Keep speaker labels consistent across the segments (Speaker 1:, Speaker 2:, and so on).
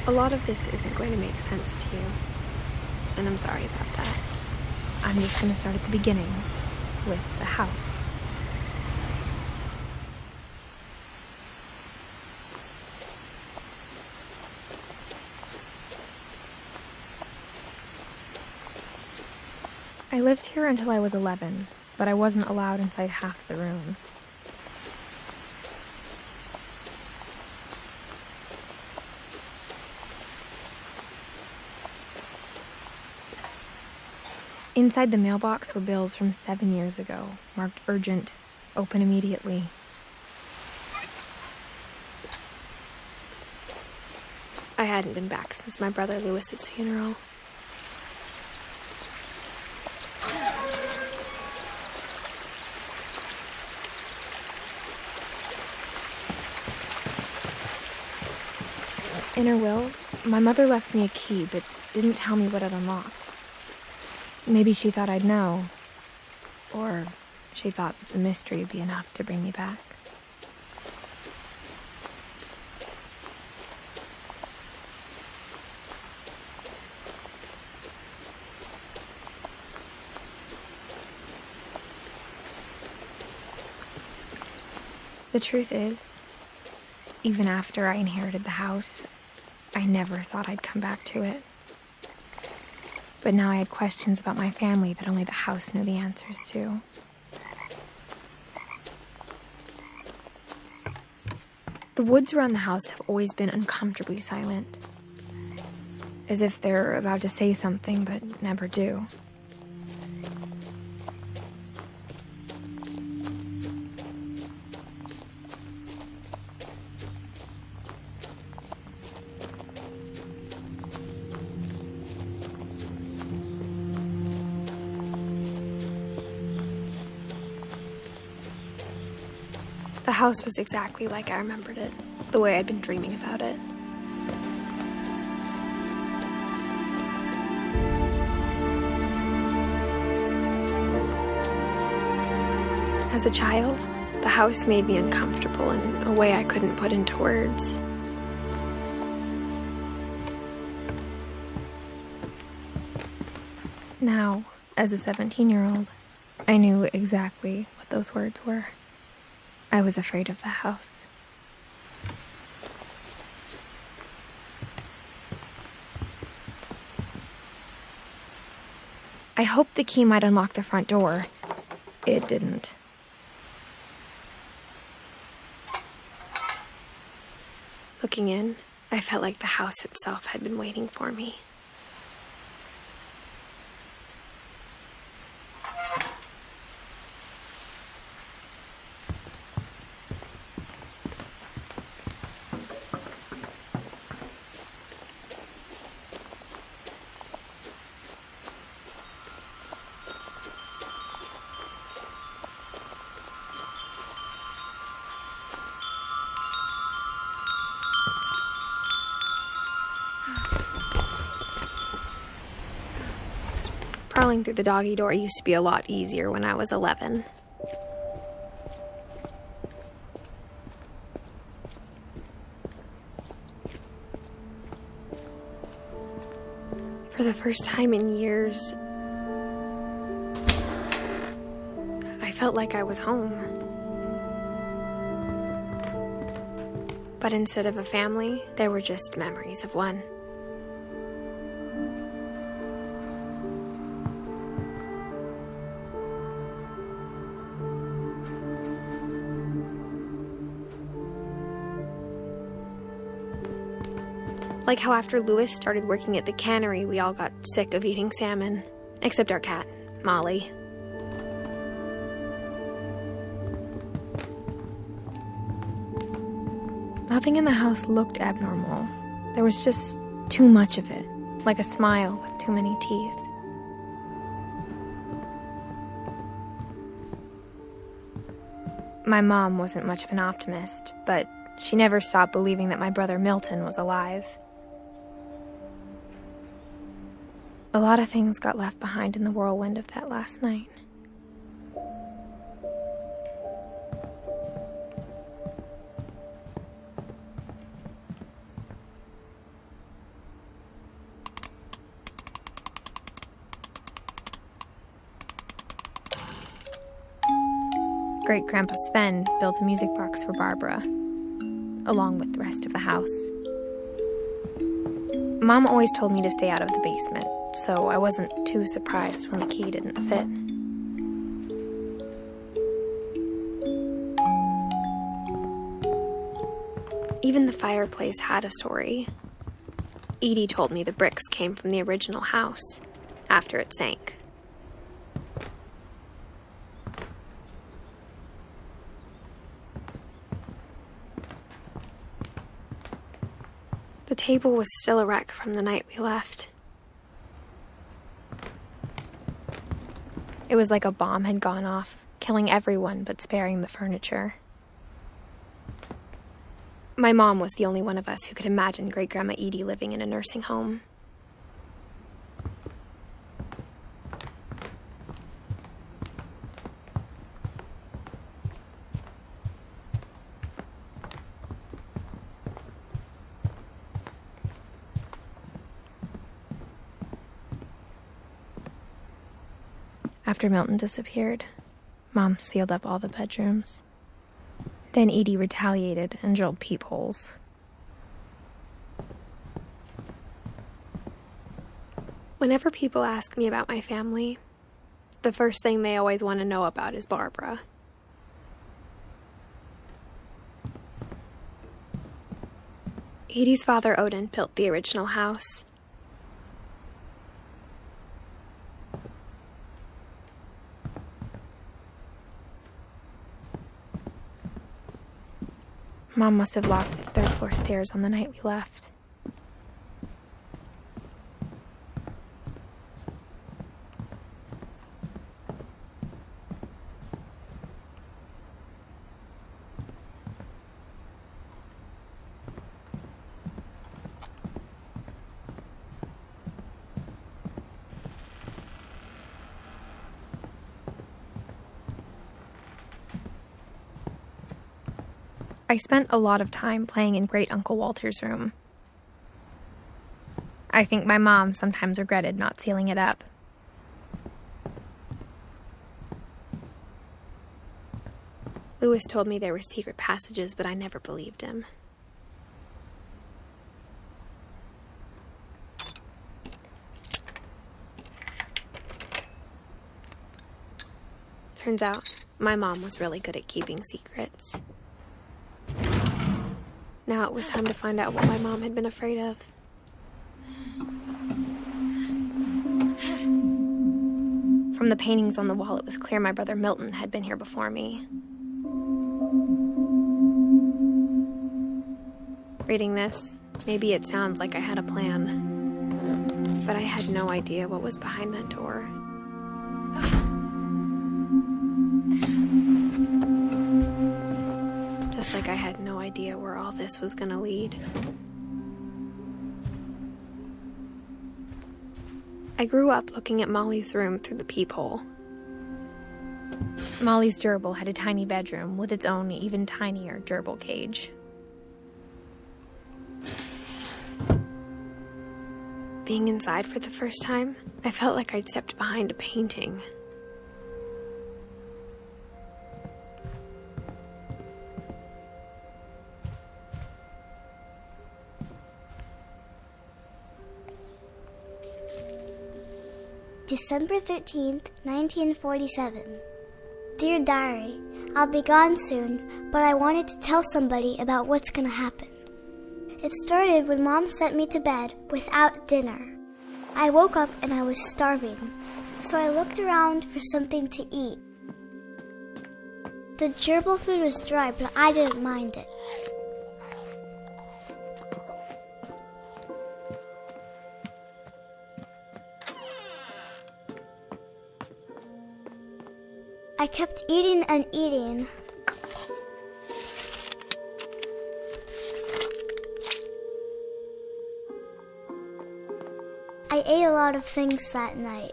Speaker 1: A lot of this isn't going to make sense to you, and I'm sorry about that. I'm just going to start at the beginning, with the house. I lived here until I was 11, but I wasn't allowed inside half the rooms. Inside the mailbox were bills from 7 years ago, marked urgent, open immediately. I hadn't been back since my brother Lewis's funeral. In her will, my mother left me a key, but didn't tell me what it unlocked. Maybe she thought I'd know. Or she thought that the mystery would be enough to bring me back. The truth is, even after I inherited the house, I never thought I'd come back to it. But now I had questions about my family that only the house knew the answers to. The woods around the house have always been uncomfortably silent, as if they're about to say something but never do. The house was exactly like I remembered it, the way I'd been dreaming about it. As a child, the house made me uncomfortable in a way I couldn't put into words. Now, as a 17-year-old, I knew exactly what those words were. I was afraid of the house. I hoped the key might unlock the front door. It didn't. Looking in, I felt like the house itself had been waiting for me. Crawling through the doggy door used to be a lot easier when I was 11. For the first time in years, I felt like I was home. But instead of a family, there were just memories of one. Like how after Lewis started working at the cannery, we all got sick of eating salmon. Except our cat, Molly. Nothing in the house looked abnormal. There was just too much of it, like a smile with too many teeth. My mom wasn't much of an optimist, but she never stopped believing that my brother Milton was alive. A lot of things got left behind in the whirlwind of that last night. Great-Grandpa Sven built a music box for Barbara, along with the rest of the house. Mom always told me to stay out of the basement, so I wasn't too surprised when the key didn't fit. Even the fireplace had a story. Edie told me the bricks came from the original house after it sank. The table was still a wreck from the night we left. It was like a bomb had gone off, killing everyone but sparing the furniture. My mom was the only one of us who could imagine Great-Grandma Edie living in a nursing home. After Milton disappeared, Mom sealed up all the bedrooms. Then Edie retaliated and drilled peepholes. Whenever people ask me about my family, the first thing they always want to know about is Barbara. Edie's father, Odin, built the original house. Mom must have locked the third-floor stairs on the night we left. I spent a lot of time playing in Great Uncle Walter's room. I think my mom sometimes regretted not sealing it up. Lewis told me there were secret passages, but I never believed him. Turns out, my mom was really good at keeping secrets. Now it was time to find out what my mom had been afraid of. From the paintings on the wall, it was clear my brother Milton had been here before me. Reading this, maybe it sounds like I had a plan, but I had no idea what was behind that door. Just like I had no idea where all this was gonna lead. I grew up looking at Molly's room through the peephole. Molly's gerbil had a tiny bedroom with its own even tinier gerbil cage. Being inside for the first time, I felt like I'd stepped behind a painting.
Speaker 2: December 13th, 1947. Dear Diary, I'll be gone soon, but I wanted to tell somebody about what's gonna happen. It started when Mom sent me to bed without dinner. I woke up and I was starving, so I looked around for something to eat. The gerbil food was dry, but I didn't mind it. I kept eating and eating. I ate a lot of things that night.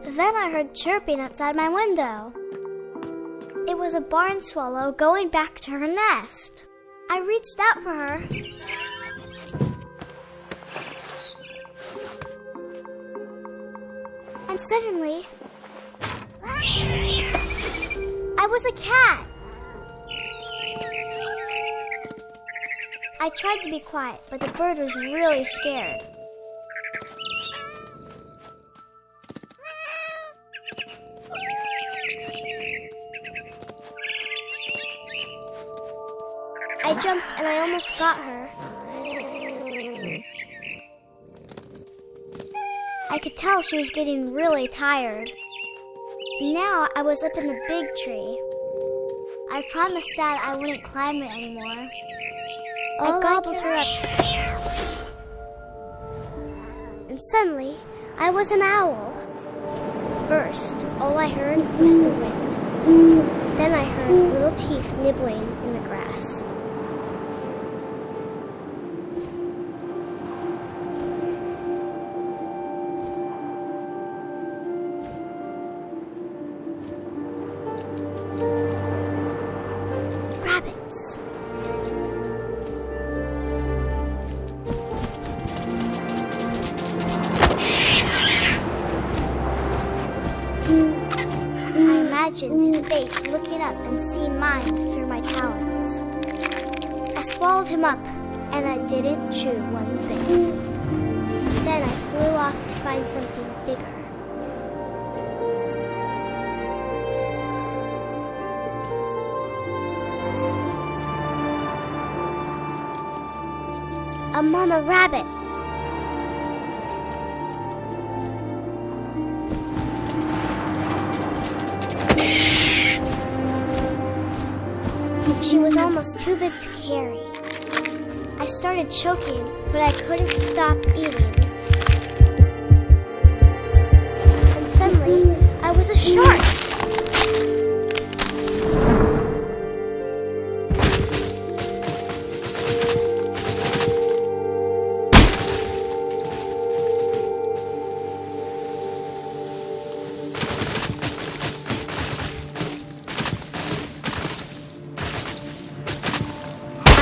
Speaker 2: Then I heard chirping outside my window. It was a barn swallow going back to her nest. I reached out for her. suddenly, I was a cat. I tried to be quiet, but the bird was really scared. I jumped and I almost got her. I could tell she was getting really tired. Now I was up in the big tree. I promised Dad I wouldn't climb it anymore. I gobbled her up. And suddenly, I was an owl. First, all I heard was the wind. Then I heard little teeth nibbling in the grass. Rabbits. I imagined his face looking up and seeing mine through my talons. I swallowed him up, and I didn't chew one bit. Then I flew off to find something bigger. A mama rabbit. She was almost too big to carry. I started choking, but I couldn't stop eating. And suddenly, I was a shark.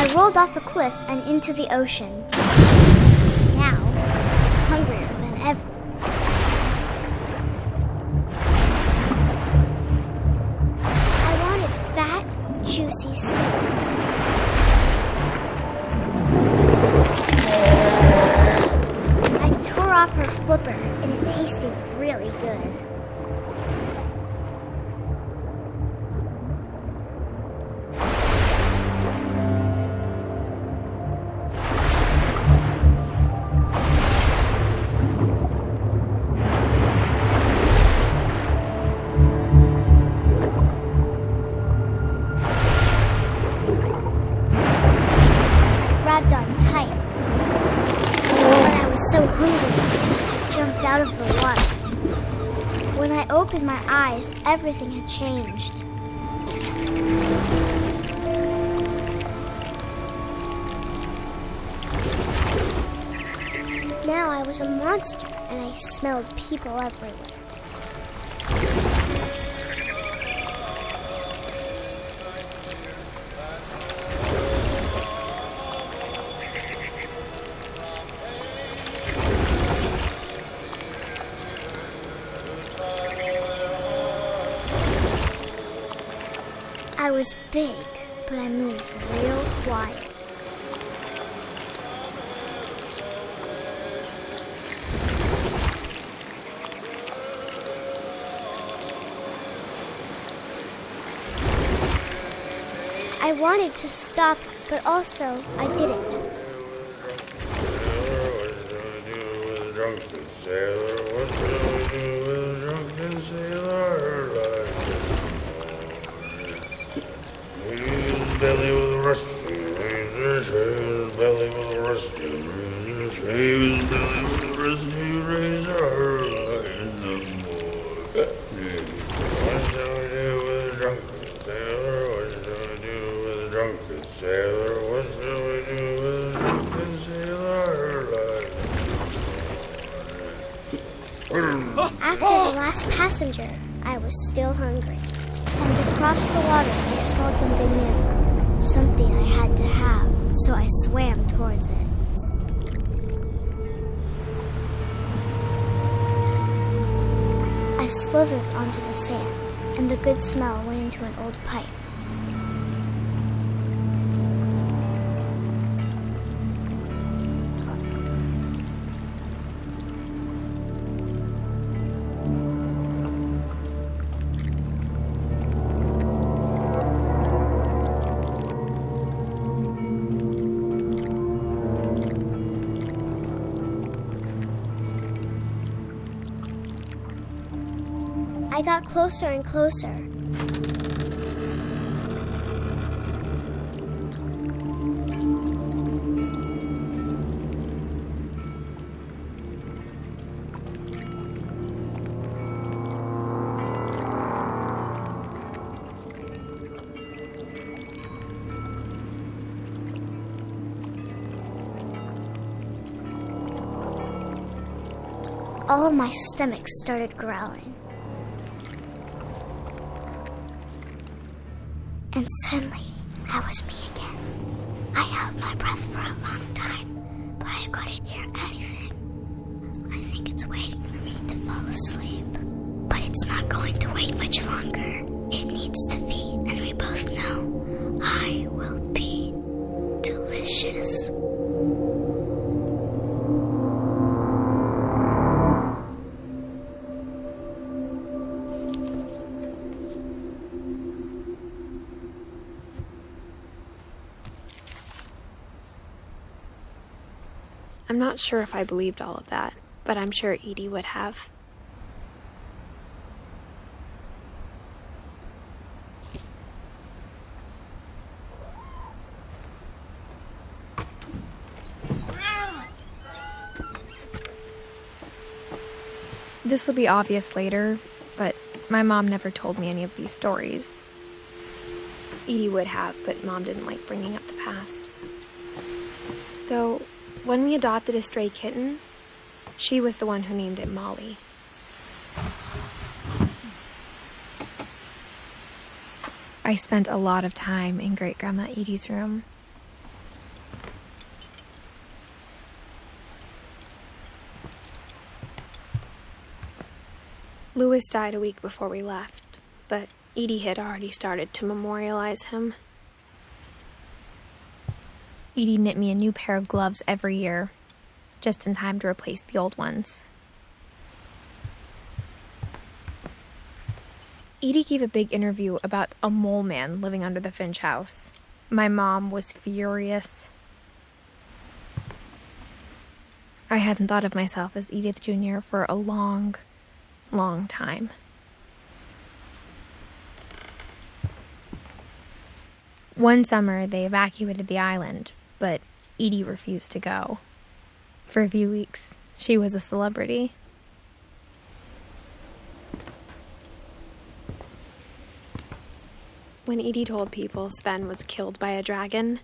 Speaker 2: I rolled off a cliff and into the ocean. Now, I was hungrier than ever. I wanted fat, juicy seeds. I tore off her flipper, and it tasted really good. Grabbed on tight. But I was so hungry, I jumped out of the water. When I opened my eyes, everything had changed. Now I was a monster, and I smelled people everywhere. I was big, but I moved real quiet. I wanted to stop, but also I didn't.
Speaker 3: Belly with a rusty razor, shave his belly with a rusty razor, shave his belly with a rusty razor, like no more. What shall I do with a drunken sailor? What shall I do with a drunken sailor? What shall I do with a drunken sailor?
Speaker 2: After the last passenger, I was still hungry. And across the water, I smelled something new. Something I had to have, so I swam towards it. I slithered onto the sand, and the good smell went into an old pipe. I got closer and closer. All of my stomach started growling. And suddenly, I was me again. I held my breath for a long time, but I couldn't hear anything. I think it's waiting for me to fall asleep. But it's not going to wait much longer. It needs to feed, and we both know I will be delicious.
Speaker 1: I'm not sure if I believed all of that, but I'm sure Edie would have. This will be obvious later, but my mom never told me any of these stories. Edie would have, but Mom didn't like bringing up the past. Though, when we adopted a stray kitten, she was the one who named it Molly. I spent a lot of time in Great-Grandma Edie's room. Louis died a week before we left, but Edie had already started to memorialize him. Edie knit me a new pair of gloves every year, just in time to replace the old ones. Edie gave a big interview about a mole man living under the Finch house. My mom was furious. I hadn't thought of myself as Edith Jr. for a long, long time. One summer, they evacuated the island, but Edie refused to go. For a few weeks, she was a celebrity. When Edie told people Sven was killed by a dragon,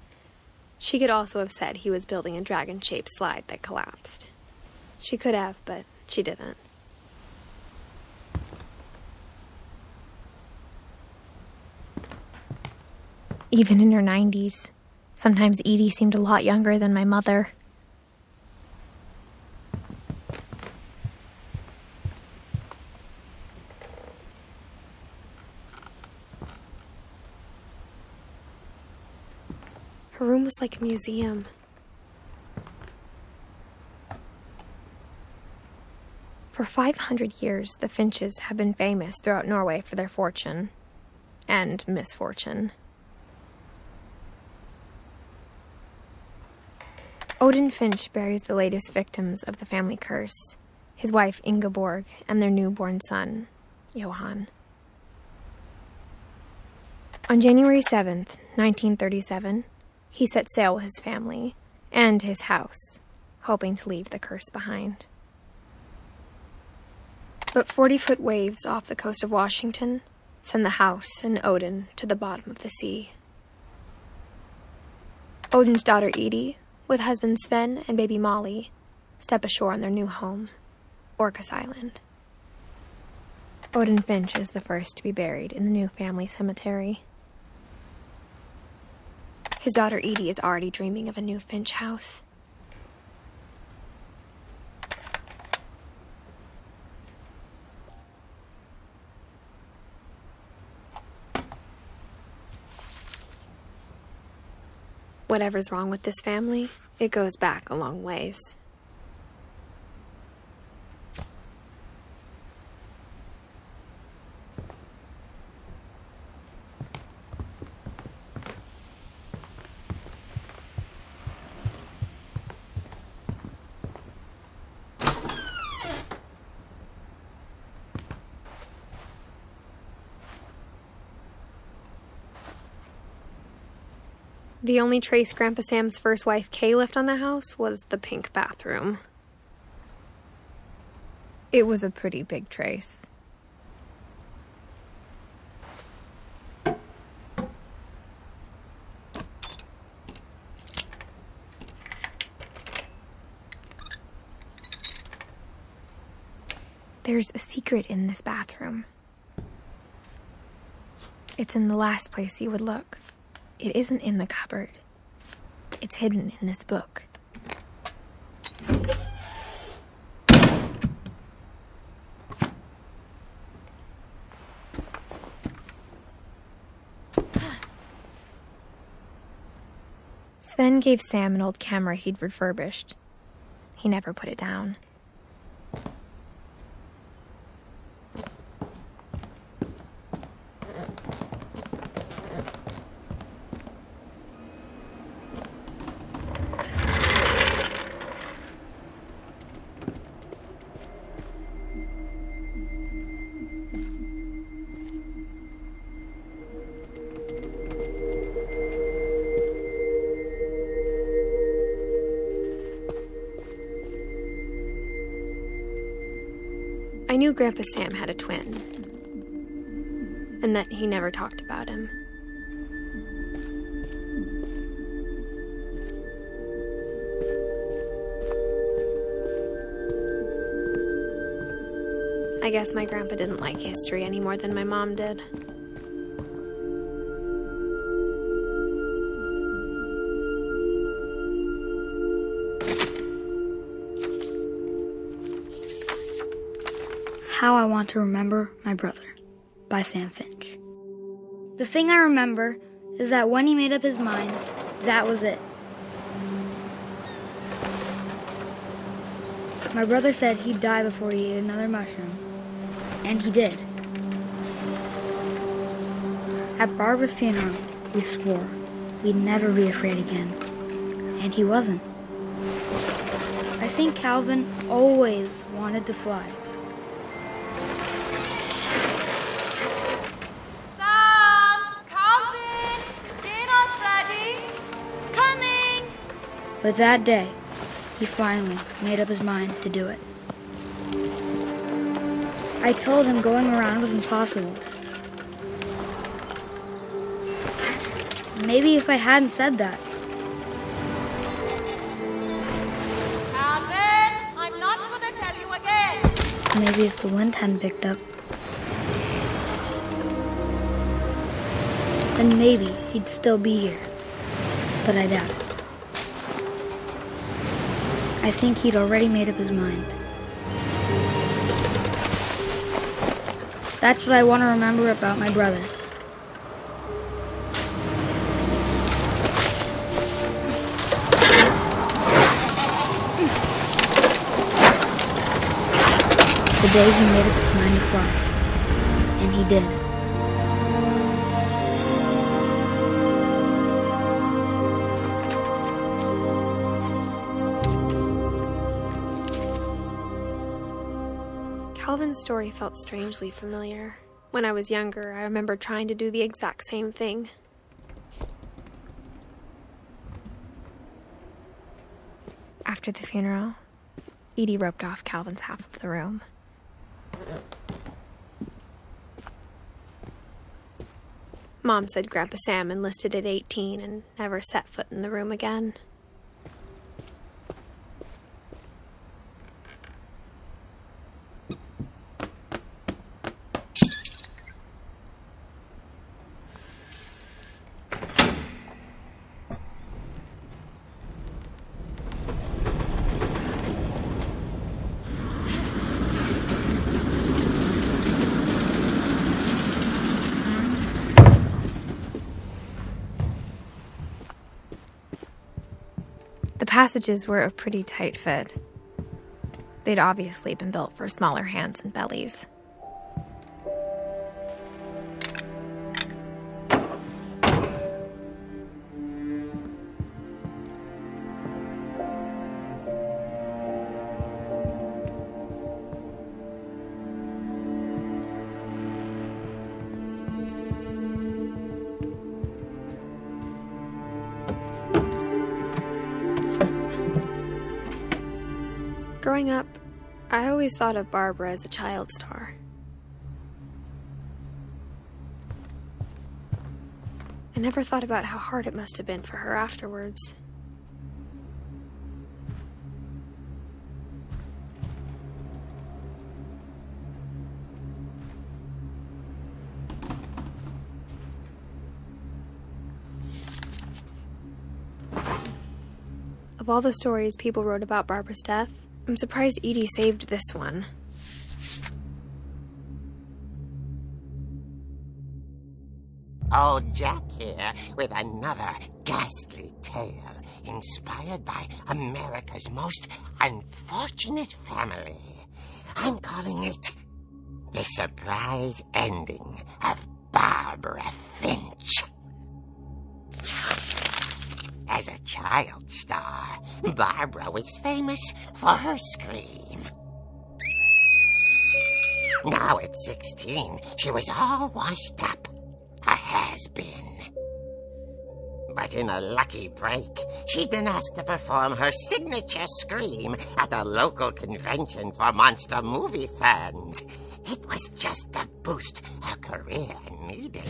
Speaker 1: she could also have said he was building a dragon-shaped slide that collapsed. She could have, but she didn't. Even in her 90s, sometimes Edie seemed a lot younger than my mother. Her room was like a museum. For 500 years, the Finches have been famous throughout Norway for their fortune and misfortune. Odin Finch buries the latest victims of the family curse, his wife Ingeborg and their newborn son, Johan. On January 7th, 1937, he set sail with his family and his house, hoping to leave the curse behind. But 40-foot waves off the coast of Washington send the house and Odin to the bottom of the sea. Odin's daughter Edie, with husband Sven and baby Molly, step ashore on their new home, Orcas Island. Odin Finch is the first to be buried in the new family cemetery. His daughter Edie is already dreaming of a new Finch house. Whatever's wrong with this family, it goes back a long ways. The only trace Grandpa Sam's first wife, Kay, left on the house was the pink bathroom. It was a pretty big trace. There's a secret in this bathroom. It's in the last place you would look. It isn't in the cupboard. It's hidden in this book. Sven gave Sam an old camera he'd refurbished. He never put it down. I knew Grandpa Sam had a twin, and that he never talked about him. I guess my grandpa didn't like history any more than my mom did.
Speaker 4: How I Want to Remember My Brother by Sam Finch. The thing I remember is that when he made up his mind, that was it. My brother said he'd die before he ate another mushroom, and he did. At Barbara's funeral, we swore we'd never be afraid again, and he wasn't. I think Calvin always wanted to fly. But that day, he finally made up his mind to do it. I told him going around was impossible. Maybe if I hadn't said that.
Speaker 5: Calvin, I'm not going to tell you again.
Speaker 4: Maybe if the wind hadn't picked up. Then maybe he'd still be here. But I doubt it. I think he'd already made up his mind. That's what I want to remember about my brother. The day he made up his mind to fly. And he did.
Speaker 1: Calvin's story felt strangely familiar. When I was younger, I remember trying to do the exact same thing. After the funeral, Edie roped off Calvin's half of the room. Mom said Grandpa Sam enlisted at 18 and never set foot in the room again. The passages were a pretty tight fit. They'd obviously been built for smaller hands and bellies. Growing up, I always thought of Barbara as a child star. I never thought about how hard it must have been for her afterwards. Of all the stories people wrote about Barbara's death, I'm surprised Edie saved this one.
Speaker 6: Old Jack here with another ghastly tale inspired by America's most unfortunate family. I'm calling it The Surprise Ending of Barbara Finch. As a child star, Barbara was famous for her scream. Now at 16, she was all washed up, a has-been. But in a lucky break, she'd been asked to perform her signature scream at a local convention for monster movie fans. It was just the boost her career needed.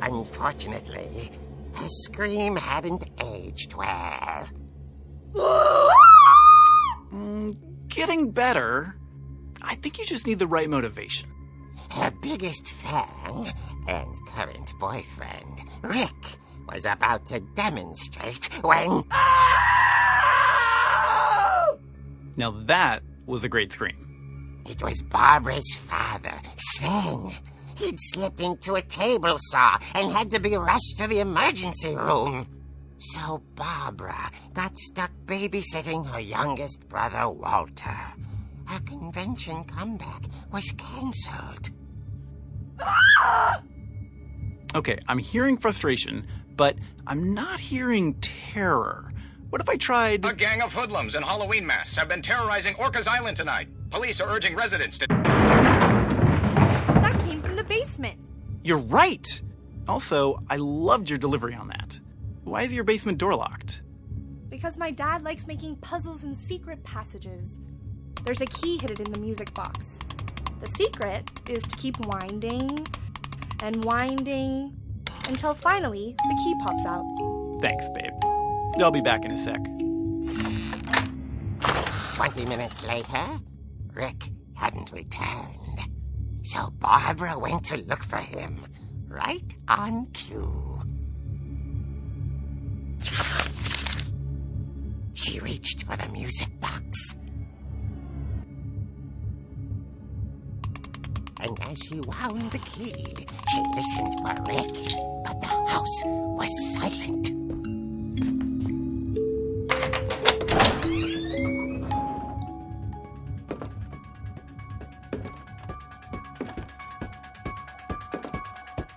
Speaker 6: Unfortunately, her scream hadn't aged well.
Speaker 7: Getting better. I think you just need the right motivation.
Speaker 6: Her biggest fan and current boyfriend, Rick, was about to demonstrate when...
Speaker 7: Now that was a great scream.
Speaker 6: It was Barbara's father, Sven. He'd slipped into a table saw and had to be rushed to the emergency room. So Barbara got stuck babysitting her youngest brother, Walter. Her convention comeback was cancelled.
Speaker 7: Okay, I'm hearing frustration, but I'm not hearing terror. What if I tried...
Speaker 8: A gang of hoodlums in Halloween masks have been terrorizing Orcas Island tonight. Police are urging residents to...
Speaker 5: That came from the basement.
Speaker 7: You're right! Also, I loved your delivery on that. Why is your basement door locked?
Speaker 5: Because my dad likes making puzzles and secret passages. There's a key hidden in the music box. The secret is to keep winding and winding until finally the key pops out.
Speaker 7: Thanks, babe. I'll be back in a sec.
Speaker 6: 20 minutes later, Rick hadn't returned. So Barbara went to look for him, right on cue. She reached for the music box. And as she wound the key, she listened for Rick, but the house was silent.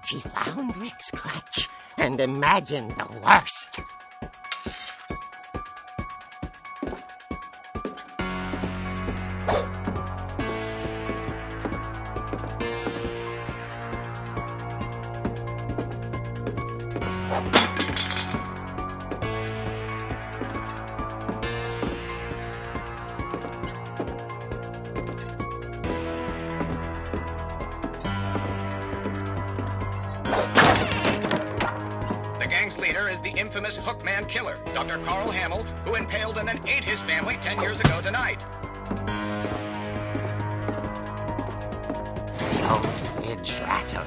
Speaker 6: She found Rick's crutch and imagined the worst.
Speaker 8: Leader is the infamous Hookman killer, Dr. Carl Hamill, who impaled and then ate his family 10 years ago tonight.
Speaker 6: The old fridge rattled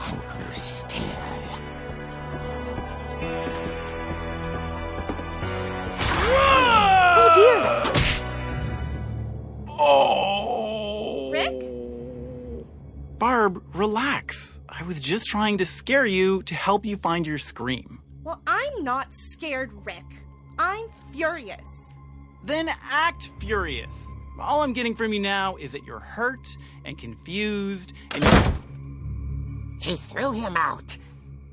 Speaker 6: and grew still.
Speaker 5: Oh dear!
Speaker 7: Oh!
Speaker 5: Rick?
Speaker 7: Barb, relax. I was just trying to scare you to help you find your scream.
Speaker 5: Well, I'm not scared, Rick. I'm furious.
Speaker 7: Then act furious. All I'm getting from you now is that you're hurt and confused and
Speaker 6: She threw him out,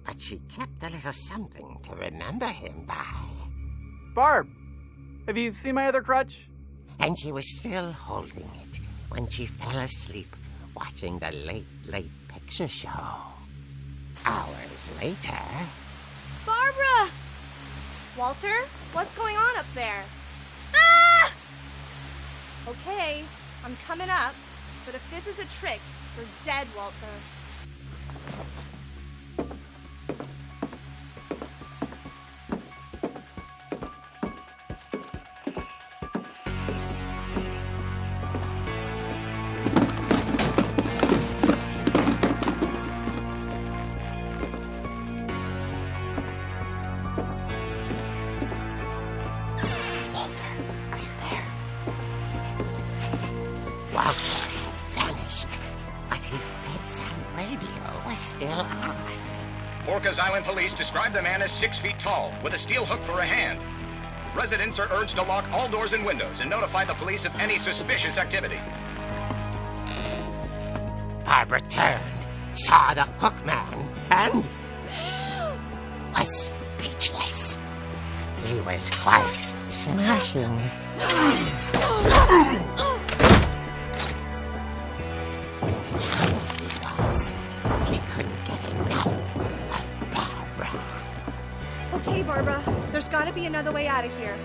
Speaker 6: but she kept a little something to remember him by.
Speaker 7: Barb, have you seen my other crutch?
Speaker 6: And she was still holding it when she fell asleep watching the late picture show. Hours later...
Speaker 5: Barbara! Walter, what's going on up there? Ah! Okay, I'm coming up, but if this is a trick, you're dead, Walter.
Speaker 8: Orcas Island police describe the man as 6 feet tall, with a steel hook for a hand. Residents are urged to lock all doors and windows and notify the police of any suspicious activity.
Speaker 6: Barbara turned, saw the hook man, and was speechless. He was quite smashing. When he knew he was, he couldn't get enough of Barbara.
Speaker 5: Okay, Barbara, there's gotta be another way out of here.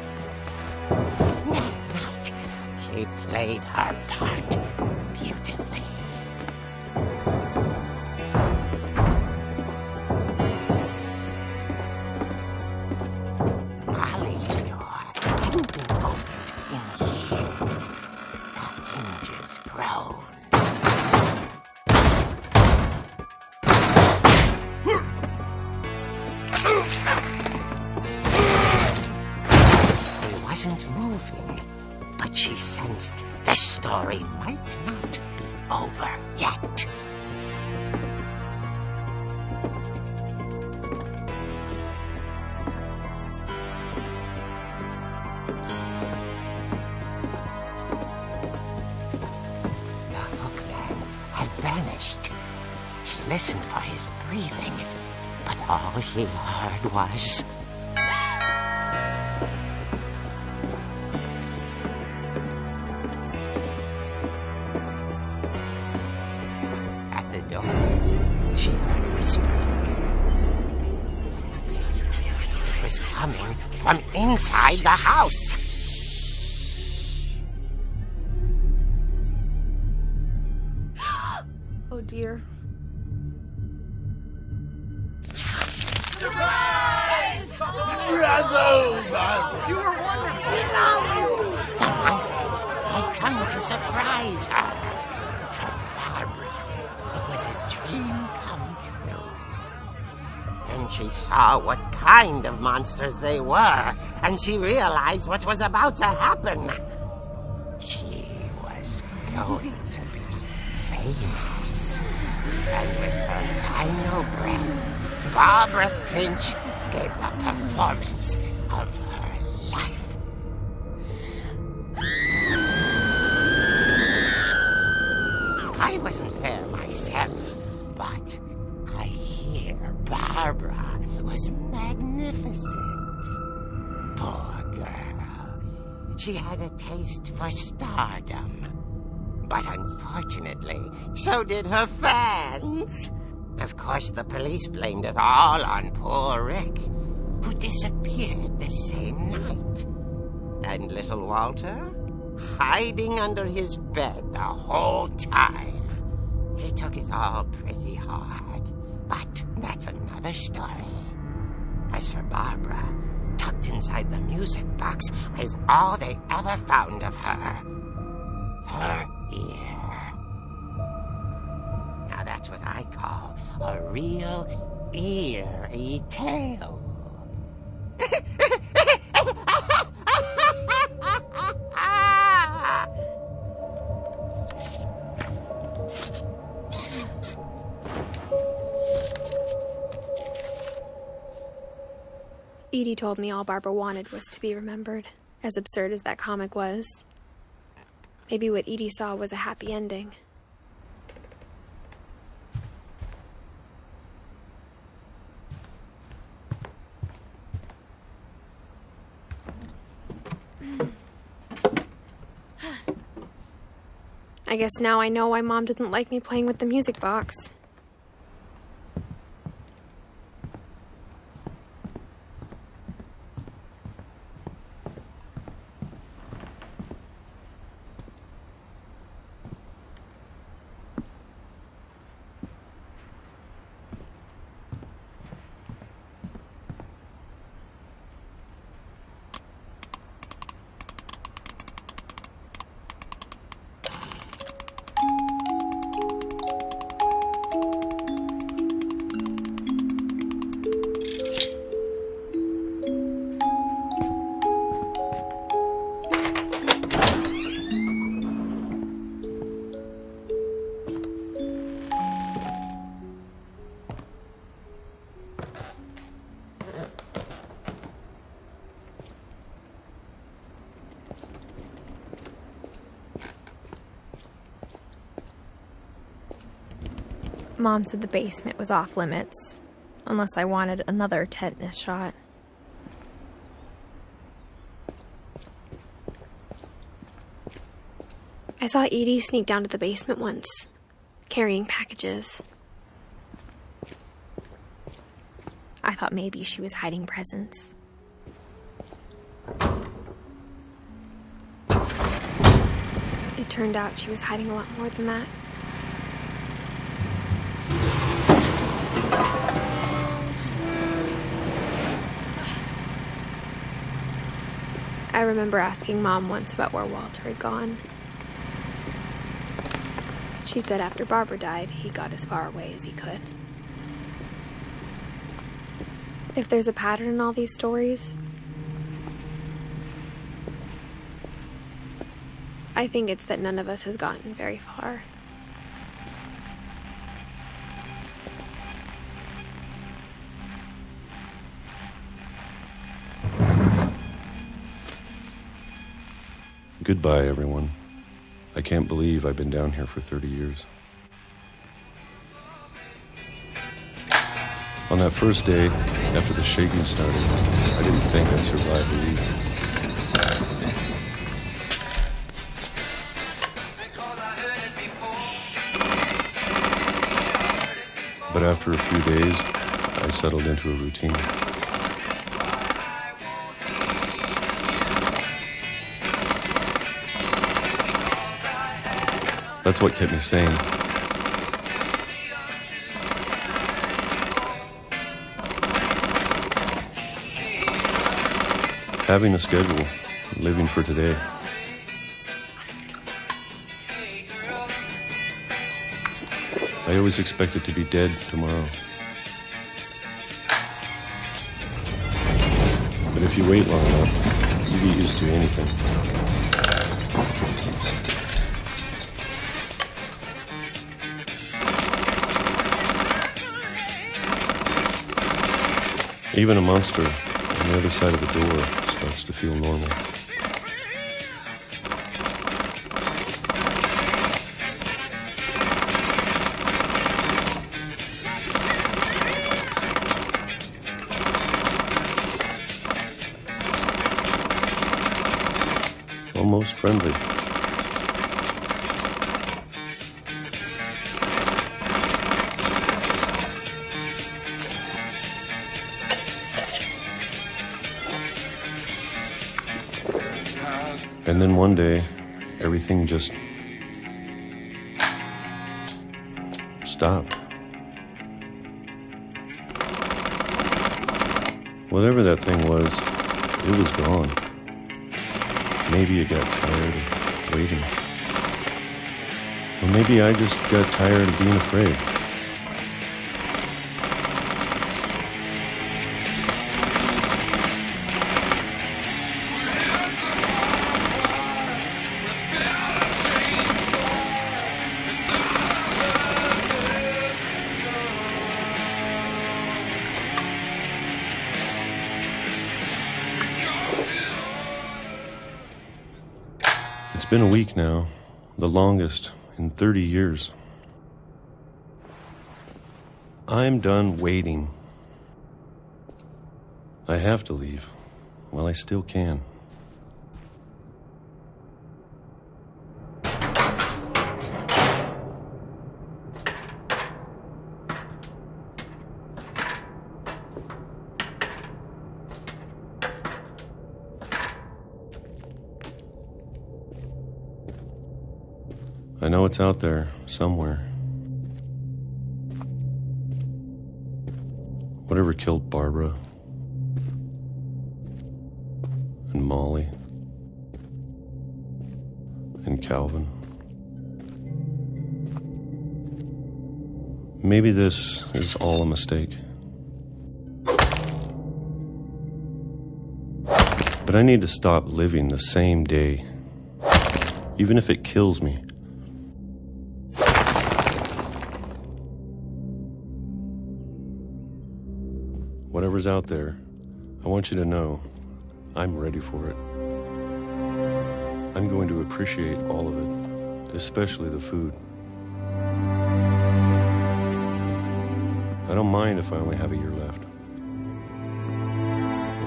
Speaker 6: That night, she played her part beautifully. Molly's door hadn't been opened in years. The hinges groaned. He wasn't moving, but she sensed the story might not be over yet. The hookman had vanished. She listened for his breathing, but all she heard was... At the door, she heard whispering. It was coming from inside the house.
Speaker 5: Oh dear.
Speaker 3: You were wonderful.
Speaker 6: The monsters had come to surprise her. For Barbara, it was a dream come true. Then she saw what kind of monsters they were, and she realized what was about to happen. She was going to be famous. And with her final breath, Barbara Finch gave the performance of her life. I wasn't there myself, but I hear Barbara was magnificent. Poor girl. She had a taste for stardom. But unfortunately, so did her fans. Of course, the police blamed it all on poor Rick, who disappeared the same night. And little Walter, hiding under his bed the whole time. He took it all pretty hard, but that's another story. As for Barbara, tucked inside the music box was all they ever found of her. Her ear. Now that's what I call a real eerie tale.
Speaker 1: Edie told me all Barbara wanted was to be remembered, as absurd as that comic was. Maybe what Edie saw was a happy ending. I guess now I know why Mom didn't like me playing with the music box. Mom said the basement was off limits, unless I wanted another tetanus shot. I saw Edie sneak down to the basement once, carrying packages. I thought maybe she was hiding presents. It turned out she was hiding a lot more than that. I remember asking Mom once about where Walter had gone. She said after Barbara died, he got as far away as he could. If there's a pattern in all these stories, I think it's that none of us has gotten very far.
Speaker 9: Goodbye, everyone. I can't believe I've been down here for 30 years. On that first day, after the shaking started, I didn't think I'd survive a week. But after a few days, I settled into a routine. That's what kept me sane. Having a schedule, living for today. I always expected to be dead tomorrow. But if you wait long enough, you get used to anything. Even a monster on the other side of the door starts to feel normal. Almost friendly. And then one day, everything just stopped. Whatever that thing was, it was gone. Maybe it got tired of waiting. Or maybe I just got tired of being afraid. been a week now, the longest in 30 years. I'm done waiting. I have to leave while I still can. I know it's out there somewhere. Whatever killed Barbara and Molly and Calvin. Maybe this is all a mistake. But I need to stop living the same day, even if it kills me. Whatever's out there, I want you to know I'm ready for it. I'm going to appreciate all of it, especially the food. I don't mind if I only have a year left,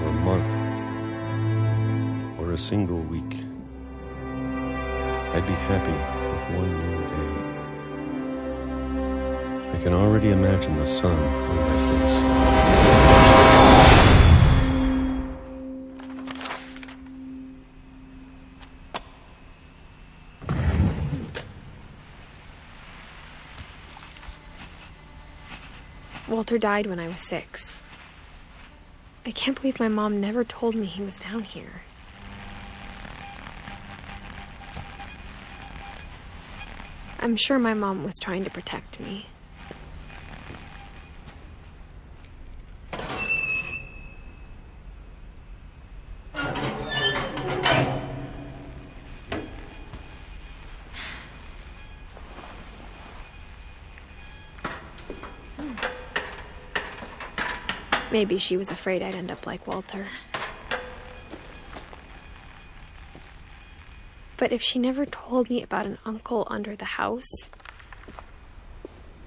Speaker 9: or a month, or a single week. I'd be happy with one new day. I can already imagine the sun on my face.
Speaker 1: Walter died when I was 6. I can't believe my mom never told me he was down here. I'm sure my mom was trying to protect me. Maybe she was afraid I'd end up like Walter. But if she never told me about an uncle under the house,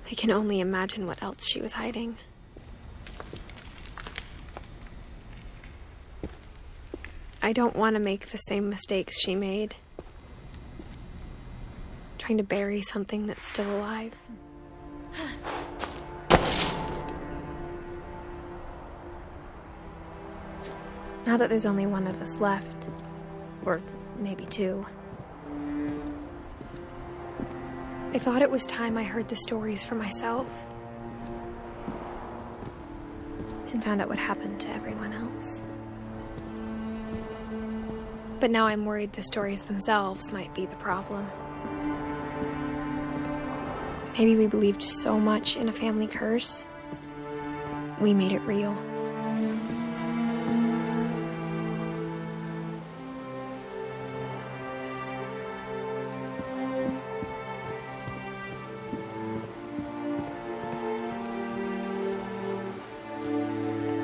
Speaker 1: I can only imagine what else she was hiding. I don't want to make the same mistakes she made. Trying to bury something that's still alive. Now that there's only one of us left, or maybe 2, I thought it was time I heard the stories for myself and found out what happened to everyone else. But now I'm worried the stories themselves might be the problem. Maybe we believed so much in a family curse, we made it real.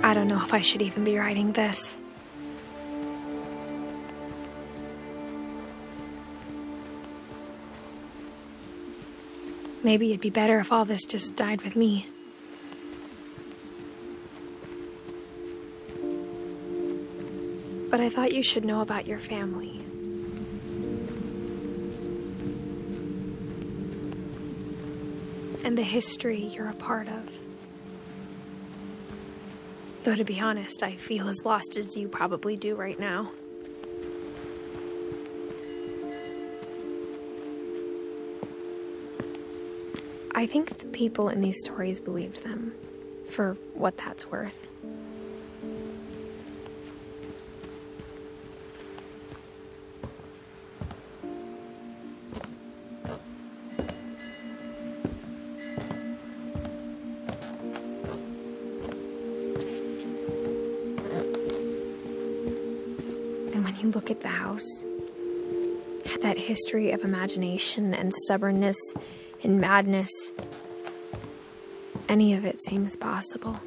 Speaker 1: I don't know if I should even be writing this. Maybe it'd be better if all this just died with me. But I thought you should know about your family. And the history you're a part of. Though to be honest, I feel as lost as you probably do right now. I think the people in these stories believed them, for what that's worth. You look at the house, that history of imagination and stubbornness and madness, any of it seems possible.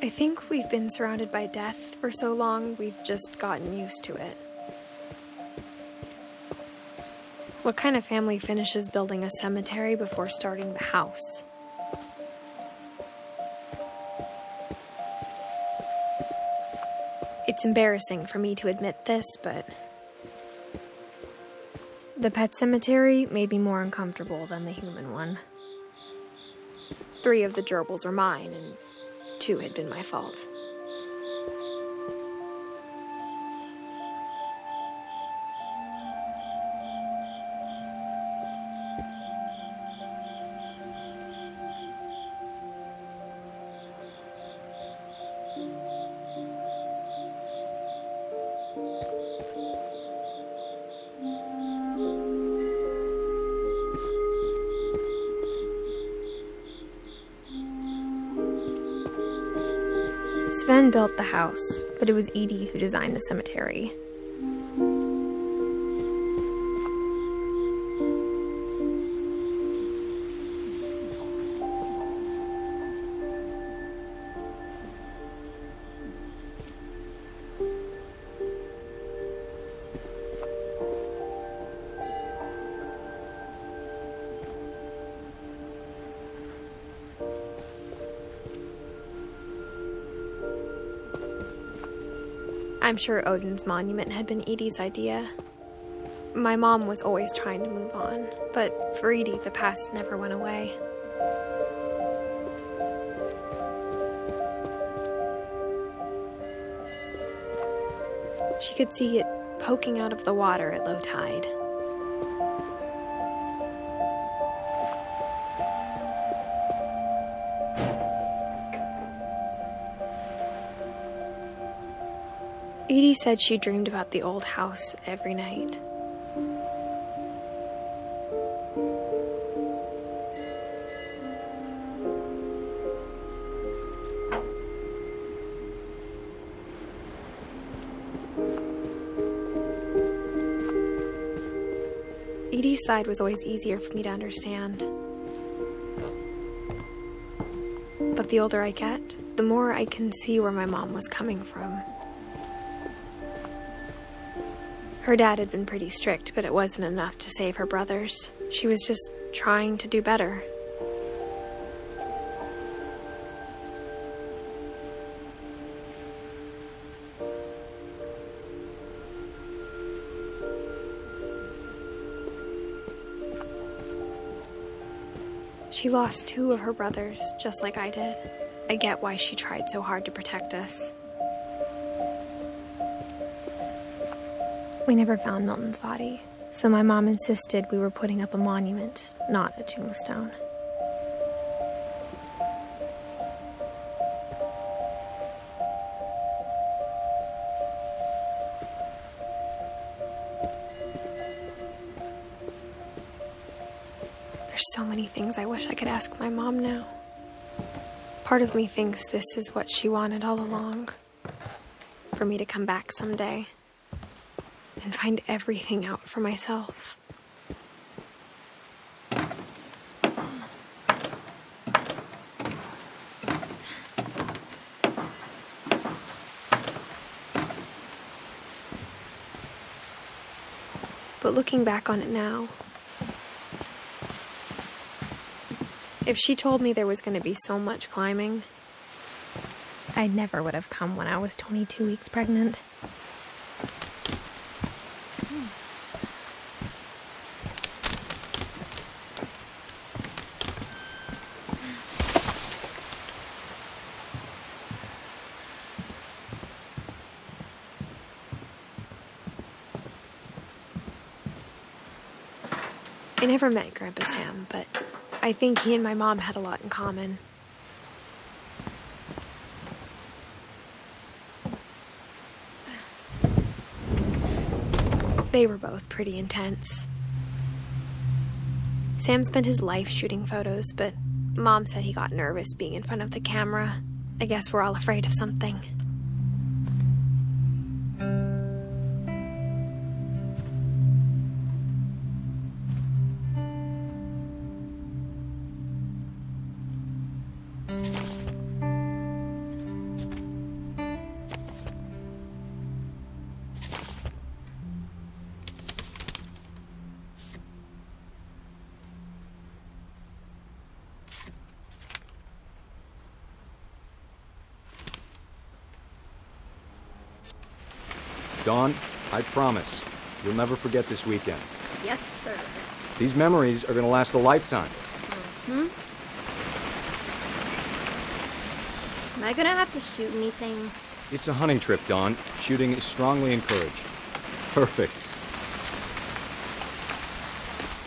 Speaker 1: I think we've been surrounded by death for so long, we've just gotten used to it. What kind of family finishes building a cemetery before starting the house? It's embarrassing for me to admit this, but the pet cemetery made me more uncomfortable than the human one. 3 of the gerbils were mine, and 2 had been my fault. Sven built the house, but it was Edie who designed the cemetery. I'm sure Odin's monument had been Edie's idea. My mom was always trying to move on, but for Edie, the past never went away. She could see it poking out of the water at low tide. Edie said she dreamed about the old house every night. Edie's side was always easier for me to understand. But the older I get, the more I can see where my mom was coming from. Her dad had been pretty strict, but it wasn't enough to save her brothers. She was just trying to do better. She lost 2 of her brothers, just like I did. I get why she tried so hard to protect us. We never found Milton's body, so my mom insisted we were putting up a monument, not a tombstone. There's so many things I wish I could ask my mom now. Part of me thinks this is what she wanted all along, for me to come back someday and find everything out for myself. But looking back on it now, if she told me there was going to be so much climbing, I never would have come when I was 22 weeks pregnant. I never met Grandpa Sam, but I think he and my mom had a lot in common. They were both pretty intense. Sam spent his life shooting photos, but Mom said he got nervous being in front of the camera. I guess we're all afraid of something.
Speaker 10: Dawn, I promise, you'll never forget this weekend.
Speaker 1: Yes, sir.
Speaker 10: These memories are gonna last a lifetime.
Speaker 1: Am I gonna have to shoot anything?
Speaker 10: It's a hunting trip, Dawn. Shooting is strongly encouraged. Perfect.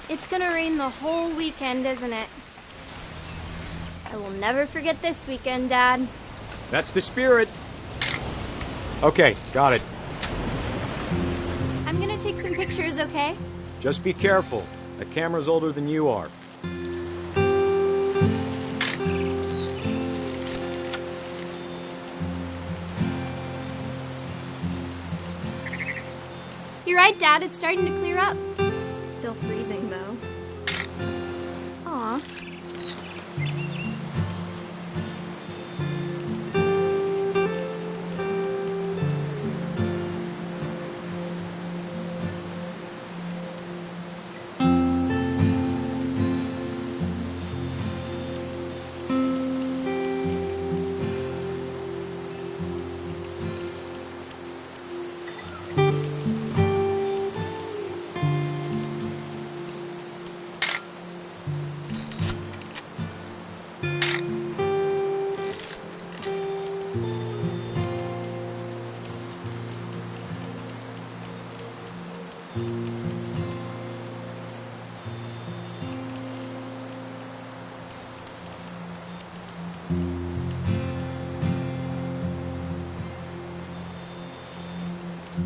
Speaker 1: It's gonna rain the whole weekend, isn't it? I will never forget this weekend, Dad.
Speaker 10: That's the spirit. Okay, got it.
Speaker 1: I'm gonna take some pictures, okay?
Speaker 10: Just be careful. The camera's older than you are.
Speaker 1: You're right, Dad. It's starting to clear up. Still freezing, though. Aw.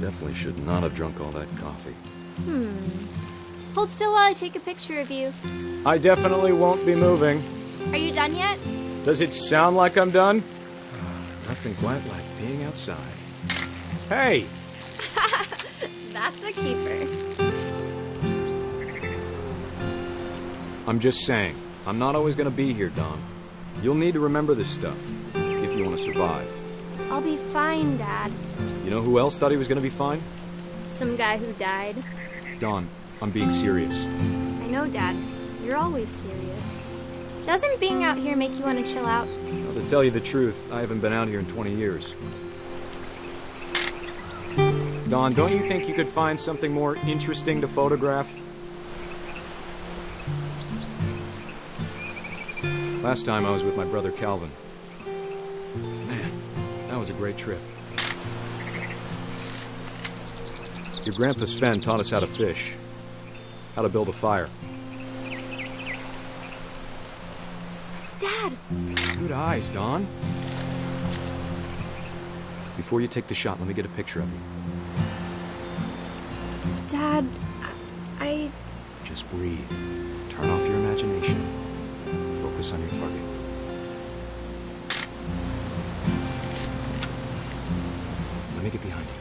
Speaker 9: Definitely should not have drunk all that coffee.
Speaker 1: Hold still while I take a picture of you.
Speaker 10: I definitely won't be moving.
Speaker 1: Are you done yet?
Speaker 10: Does it sound like I'm done?
Speaker 9: Nothing quite like being outside.
Speaker 10: Hey!
Speaker 1: That's a keeper.
Speaker 10: I'm just saying, I'm not always gonna be here, Dawn. You'll need to remember this stuff, if you want to survive.
Speaker 1: I'll be fine, Dad.
Speaker 10: You know who else thought he was gonna be fine?
Speaker 1: Some guy who died.
Speaker 10: Dawn, I'm being serious.
Speaker 1: I know, Dad. You're always serious. Doesn't being out here make you want to chill out?
Speaker 10: Well, to tell you the truth, I haven't been out here in 20 years. Dawn, don't you think you could find something more interesting to photograph? Last time I was with my brother Calvin. Man, that was a great trip. Your grandpa Sven taught us how to fish, how to build a fire.
Speaker 1: Dad!
Speaker 10: Good eyes, Dawn. Before you take the shot, let me get a picture of you.
Speaker 1: Dad, I...
Speaker 10: Just breathe. Turn off your imagination. Focus on your target. Let me get behind you.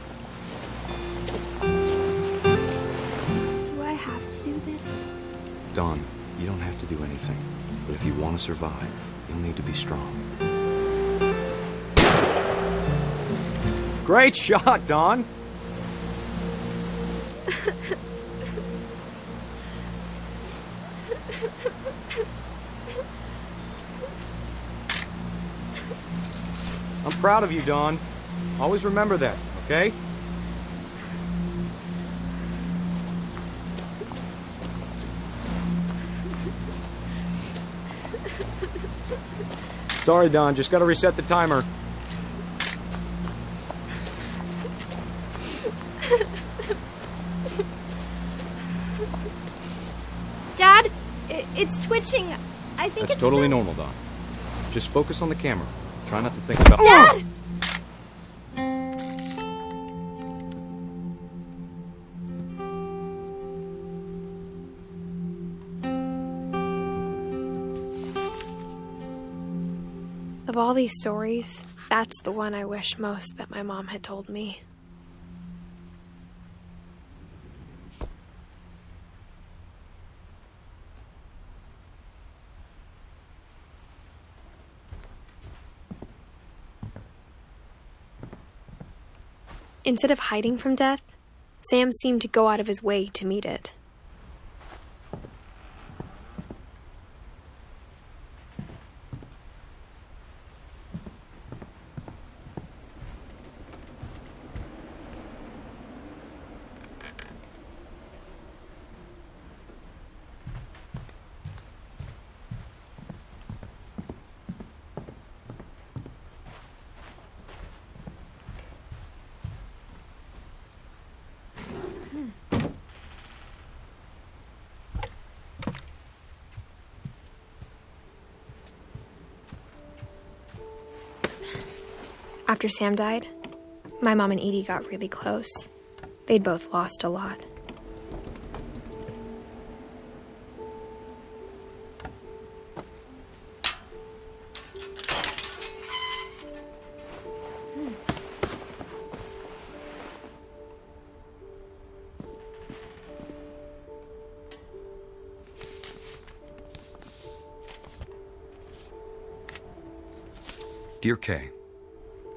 Speaker 1: Do I have to do this?
Speaker 10: Dawn, you don't have to do anything. But if you want to survive, you'll need to be strong. Great shot, Dawn! I'm proud of you, Dawn. Always remember that, okay? Sorry, Dawn. Just gotta reset the timer.
Speaker 1: Dad, it's twitching. I think
Speaker 10: That's
Speaker 1: it's
Speaker 10: totally normal, Dawn. Just focus on the camera. Try not to think about...
Speaker 1: Dad! Of all these stories, that's the one I wish most that my mom had told me. Instead of hiding from death, Sam seemed to go out of his way to meet it. After Sam died, my mom and Edie got really close. They'd both lost a lot.
Speaker 10: Dear Kay,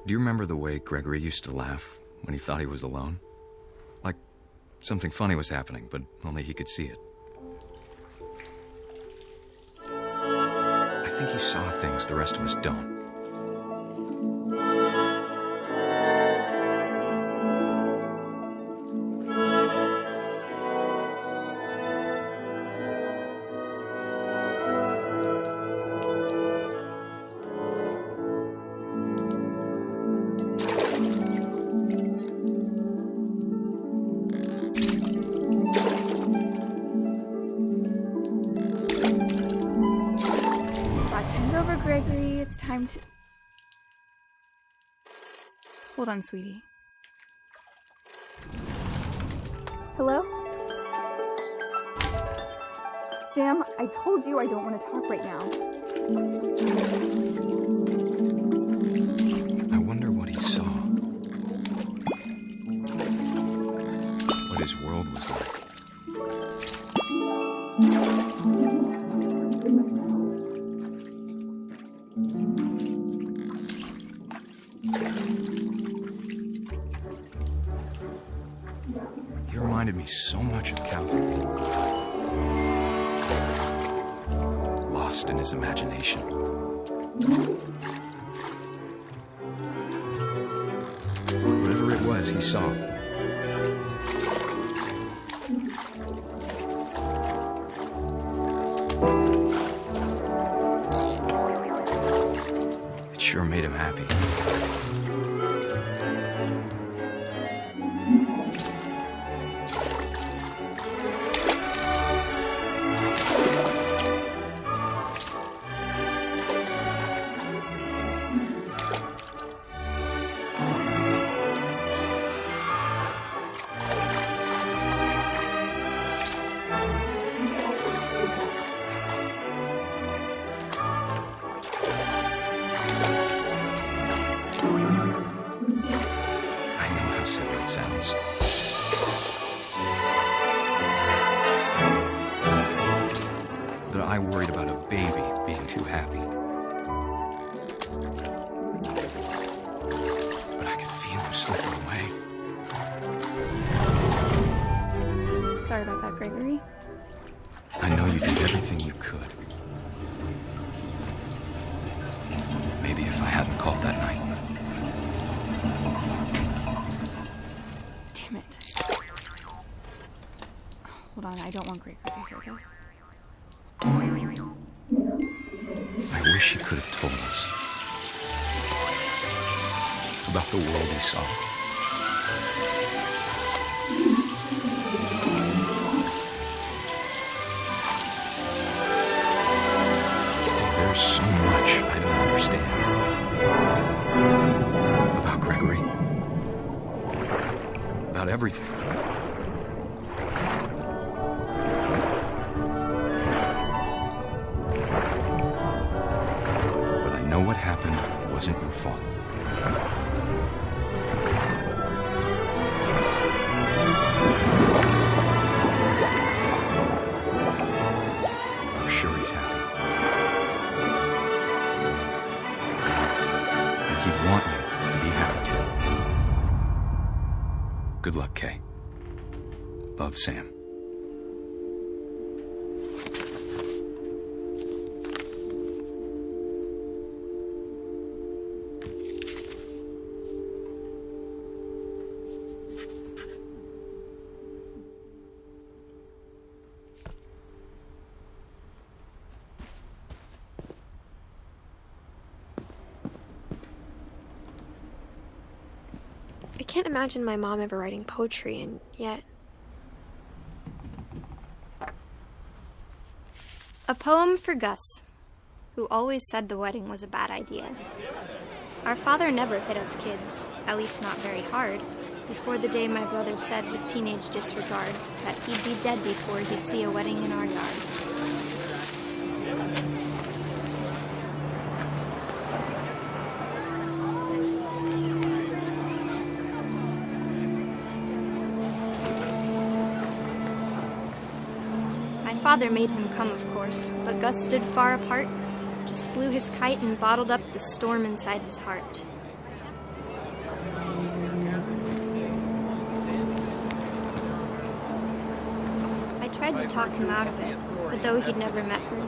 Speaker 10: do you remember the way Gregory used to laugh when he thought he was alone? Like something funny was happening, but only he could see it. I think he saw things the rest of us don't.
Speaker 11: Over, Gregory. It's time to... Hold on, sweetie. Hello? Sam, I told you I don't want to talk right now.
Speaker 10: I wonder what he saw. What his world was like. He reminded me so much of Calvin. Lost in his imagination. Whatever it was, he saw. It sure made him happy. I worried about a baby being too happy. But I could feel him slipping away.
Speaker 11: Sorry about that, Gregory.
Speaker 10: I know you did everything you could. Maybe if I hadn't called that night.
Speaker 11: Damn it. Hold on, I don't want Gregory to hear this.
Speaker 10: I wish he could have told us about the world he saw. There's so much I don't understand about Gregory, about everything. What happened wasn't your fault. I'm sure he's happy. And he'd want you to be happy too. Good luck, Kay. Love, Sam.
Speaker 1: I can't imagine my mom ever writing poetry, and yet...
Speaker 12: A poem for Gus. who always said the wedding was a bad idea. Our father never hit us kids, at least not very hard, before the day my brother said with teenage disregard that he'd be dead before he'd see a wedding in our yard. My father made him come, of course, but Gus stood far apart, just flew his kite and bottled up the storm inside his heart. I tried to talk him out of it, but though he'd never met her,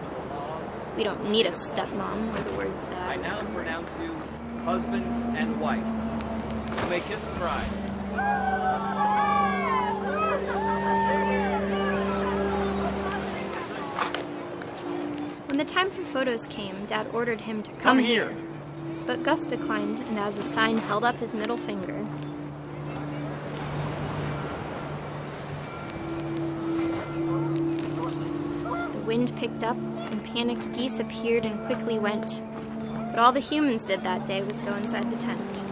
Speaker 12: "We don't need a stepmom," were the words that...
Speaker 13: I now pronounce you husband and wife. You may kiss the bride.
Speaker 12: When the time for photos came, Dad ordered him to come here. But Gus declined, and as a sign held up his middle finger. The wind picked up, and panicked geese appeared and quickly went. But all the humans did that day was go inside the tent.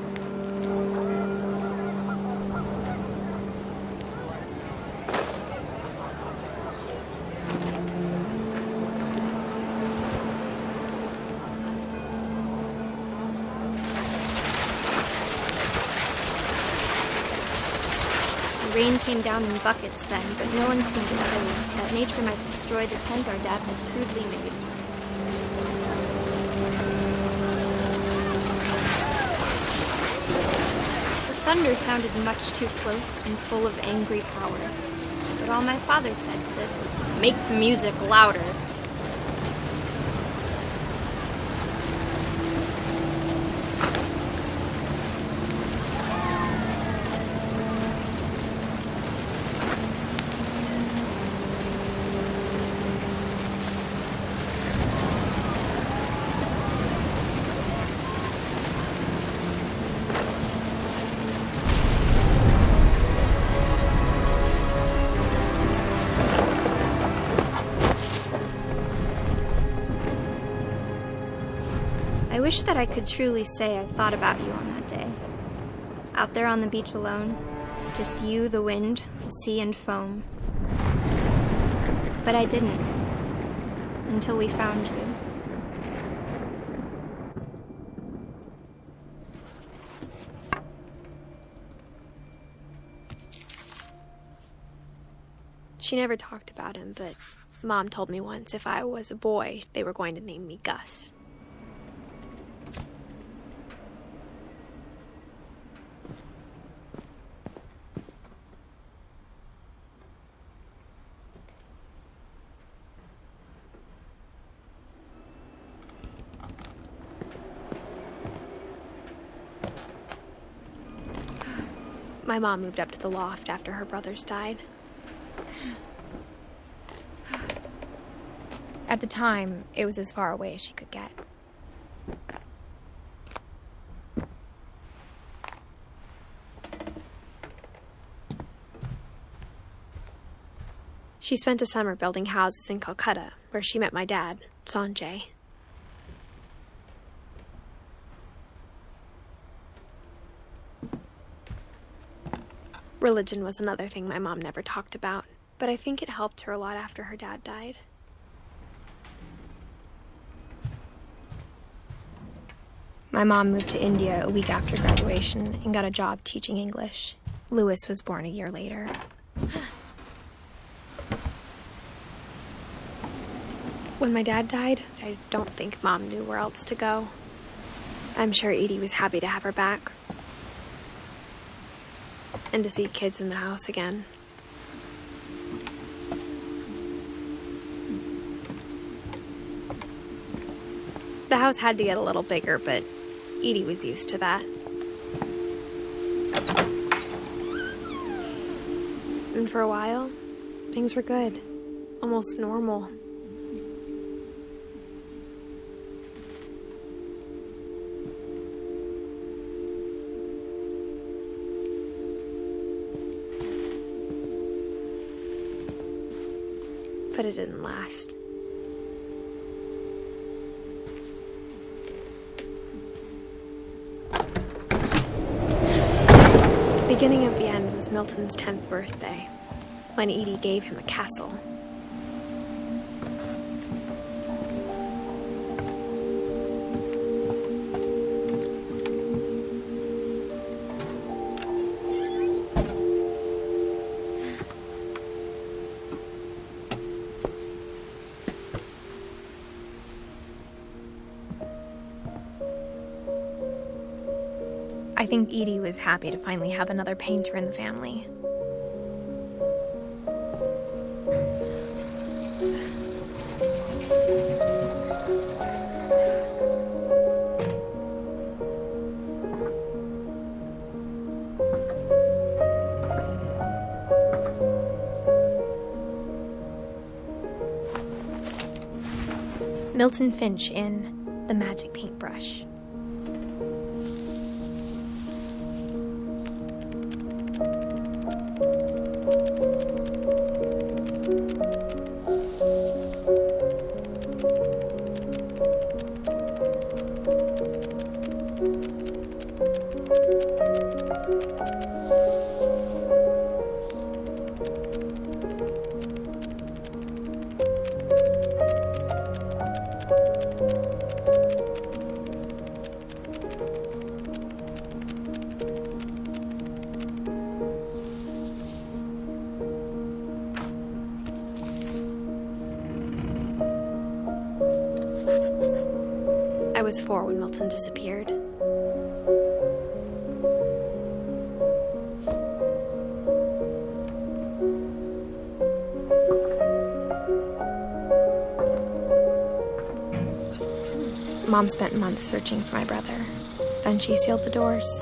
Speaker 12: Rain came down in buckets then, but no one seemed afraid that nature might destroy the tent our dad had crudely made. The thunder sounded much too close and full of angry power, but all my father said to this was, "Make the music louder." I wish that I could truly say I thought about you on that day. Out there on the beach alone, just you, the wind, the sea, and foam. But I didn't, until we found you.
Speaker 1: She never talked about him, but Mom told me once if I was a boy, they were going to name me Gus. My mom moved up to the loft after her brothers died. At the time, it was as far away as she could get. She spent a summer building houses in Calcutta, where she met my dad, Sanjay. Religion was another thing my mom never talked about, but I think it helped her a lot after her dad died. My mom moved to India a week after graduation and got a job teaching English. Louis was born a year later. When my dad died, I don't think Mom knew where else to go. I'm sure Edie was happy to have her back. And to see kids in the house again. The house had to get a little bigger, but Edie was used to that. And for a while, things were good. Almost normal. But it didn't last. beginning of the end was Milton's 10th birthday, when Edie gave him a castle. I think Edie was happy to finally have another painter in the family. Milton Finch in The Magic Paintbrush. I was 4 when Milton disappeared. Mom spent months searching for my brother. Then she sealed the doors.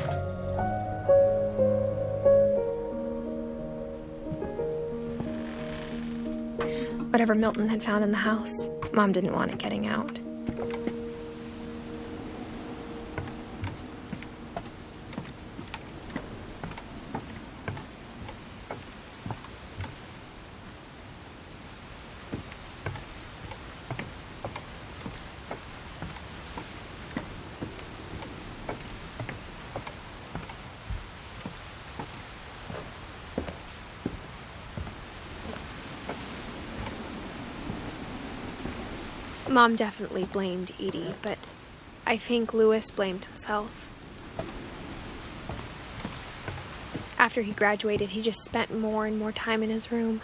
Speaker 1: Whatever Milton had found in the house, Mom didn't want it getting out. Mom definitely blamed Edie, but I think Louis blamed himself. After he graduated, he just spent more and more time in his room,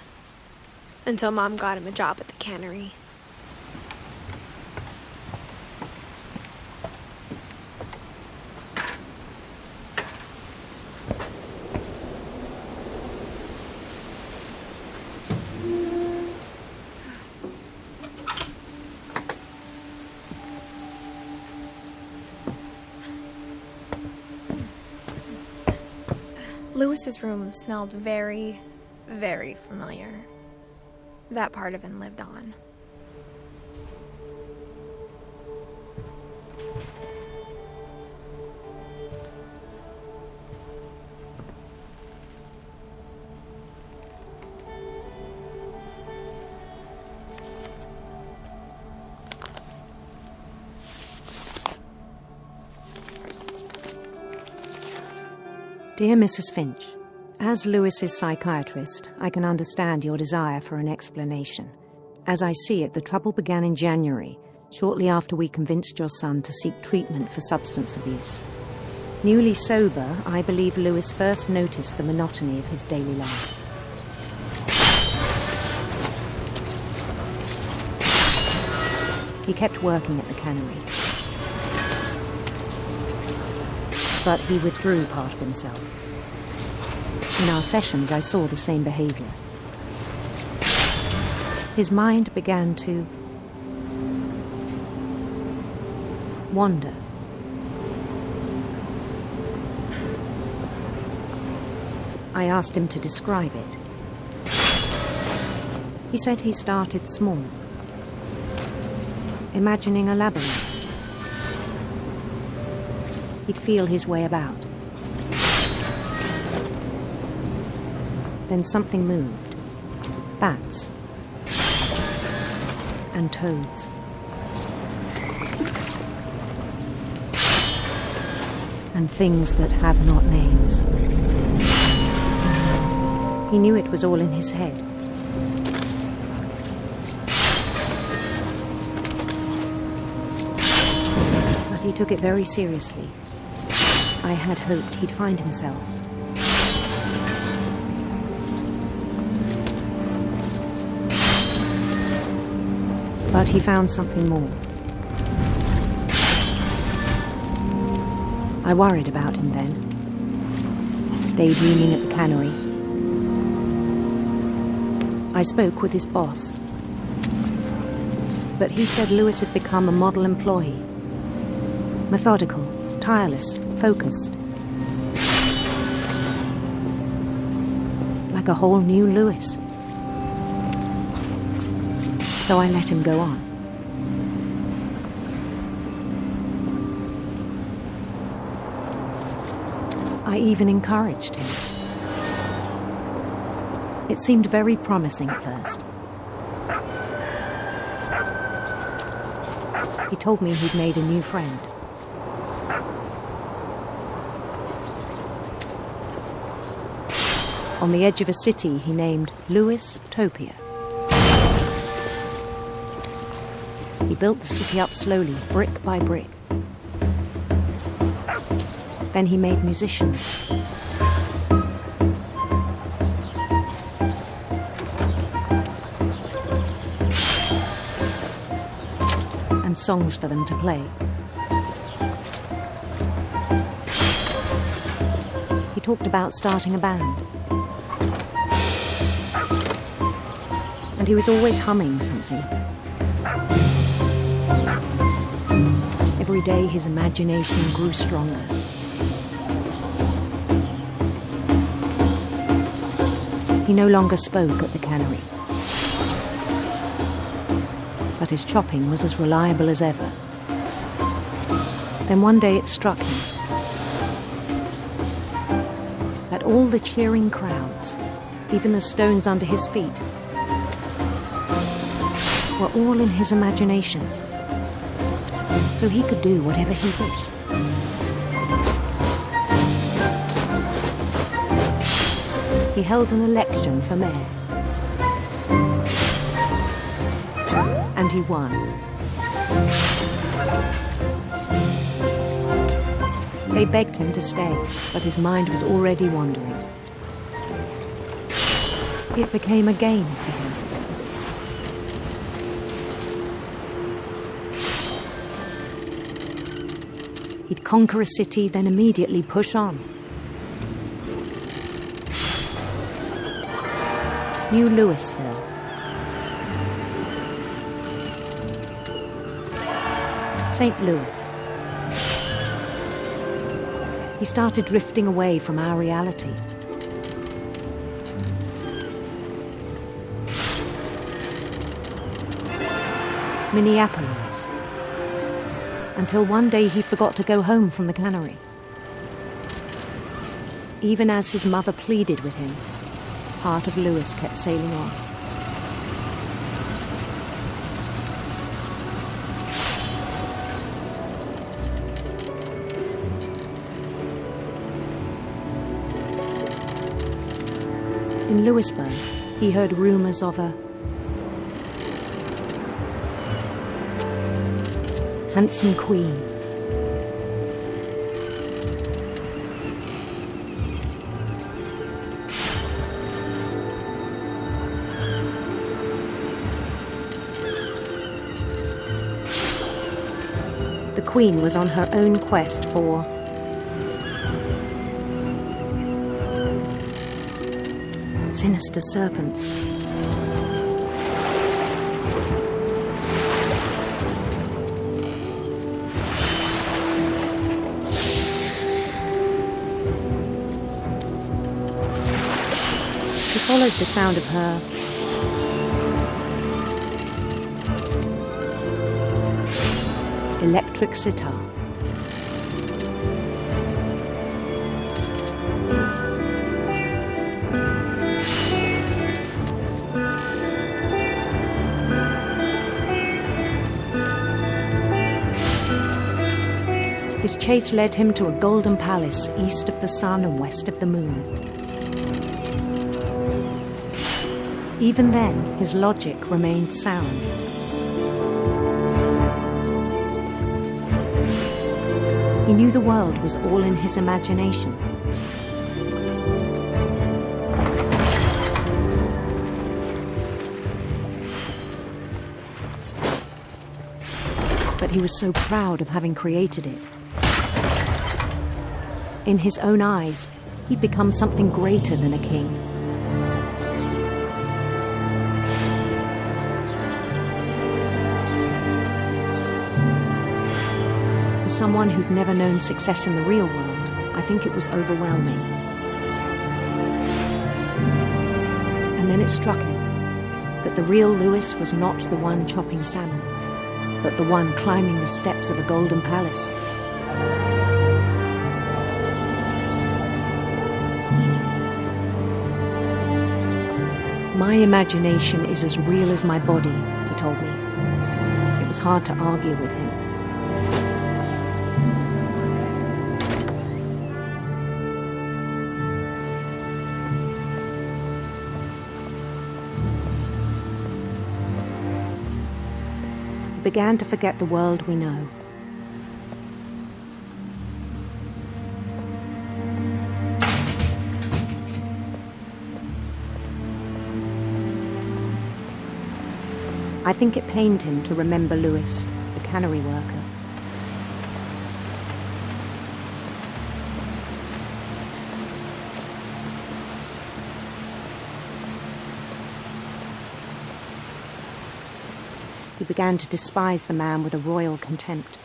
Speaker 1: until Mom got him a job at the cannery. Louis's room smelled very, very familiar. That part of him lived on.
Speaker 14: Dear Mrs. Finch, as Louis's psychiatrist, I can understand your desire for an explanation. As I see it, the trouble began in January, shortly after we convinced your son to seek treatment for substance abuse. Newly sober, I believe Louis first noticed the monotony of his daily life. He kept working at the cannery, but he withdrew part of himself. In our sessions, I saw the same behavior. His mind began to wander. I asked him to describe it. He said he started small, imagining a labyrinth. He'd feel his way about. Then something moved. Bats. And toads. And things that have not names. He knew it was all in his head. But he took it very seriously. I had hoped he'd find himself. But he found something more. I worried about him then, daydreaming at the cannery. I spoke with his boss, but he said Lewis had become a model employee. Methodical, tireless, focused. Like a whole new Lewis. So I let him go on. I even encouraged him. It seemed very promising at first. He told me he'd made a new friend. On the edge of a city he named Lewis-topia. He built the city up slowly, brick by brick. Then he made musicians. And songs for them to play. He talked about starting a band. And he was always humming something. Every day his imagination grew stronger. He no longer spoke at the cannery. But his chopping was as reliable as ever. Then one day it struck him that all the cheering crowds, even the stones under his feet, were all in his imagination. So he could do whatever he wished. He held an election for mayor. And he won. They begged him to stay, but his mind was already wandering. It became a game for him. He'd conquer a city, then immediately push on. New Louisville. St. Louis. He started drifting away from our reality. Minneapolis. Until one day he forgot to go home from the cannery. Even as his mother pleaded with him, part of Lewis kept sailing on. In Lewisburg, he heard rumors of a handsome queen. The queen was on her own quest for sinister serpents. He followed the sound of her electric sitar. His chase led him to a golden palace east of the sun and west of the moon. Even then, his logic remained sound. He knew the world was all in his imagination. But he was so proud of having created it. In his own eyes, he'd become something greater than a king. For someone who'd never known success in the real world, I think it was overwhelming. And then it struck him that the real Lewis was not the one chopping salmon, but the one climbing the steps of a golden palace. My imagination is as real as my body, he told me. It was hard to argue with him. He began to forget the world we know. I think it pained him to remember Lewis, the cannery worker. He began to despise the man with a royal contempt.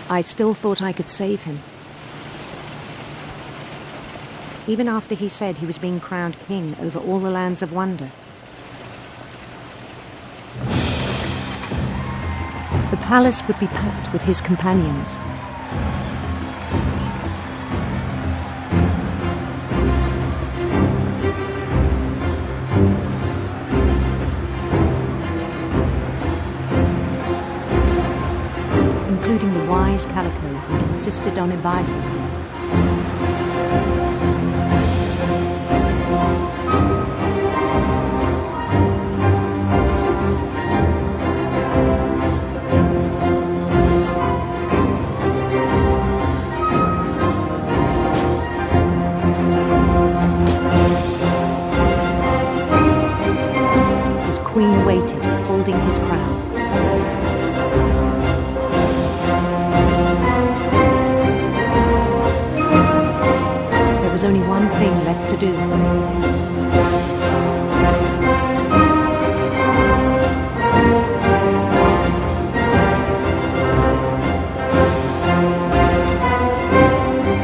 Speaker 14: I still thought I could save him. Even after he said he was being crowned king over all the lands of wonder. The palace would be packed with his companions. Including the wise Calico who'd insisted on advising him. His queen waited, holding his crown. There was only one thing left to do.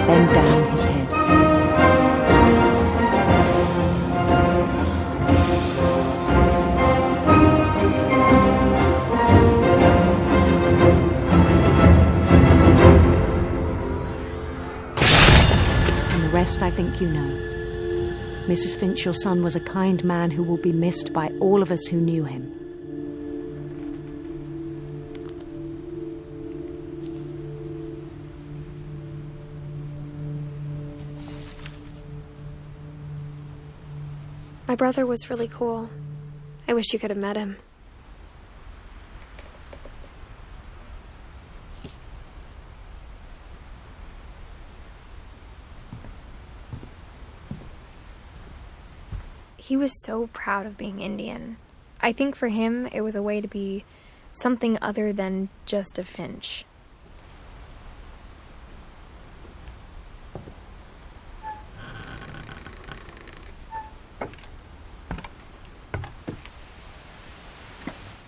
Speaker 14: Bend down his head. The rest I think you know. Mrs. Finch, your son was a kind man who will be missed by all of us who knew him.
Speaker 1: My brother was really cool. I wish you could have met him. He was so proud of being Indian. I think for him, it was a way to be something other than just a Finch.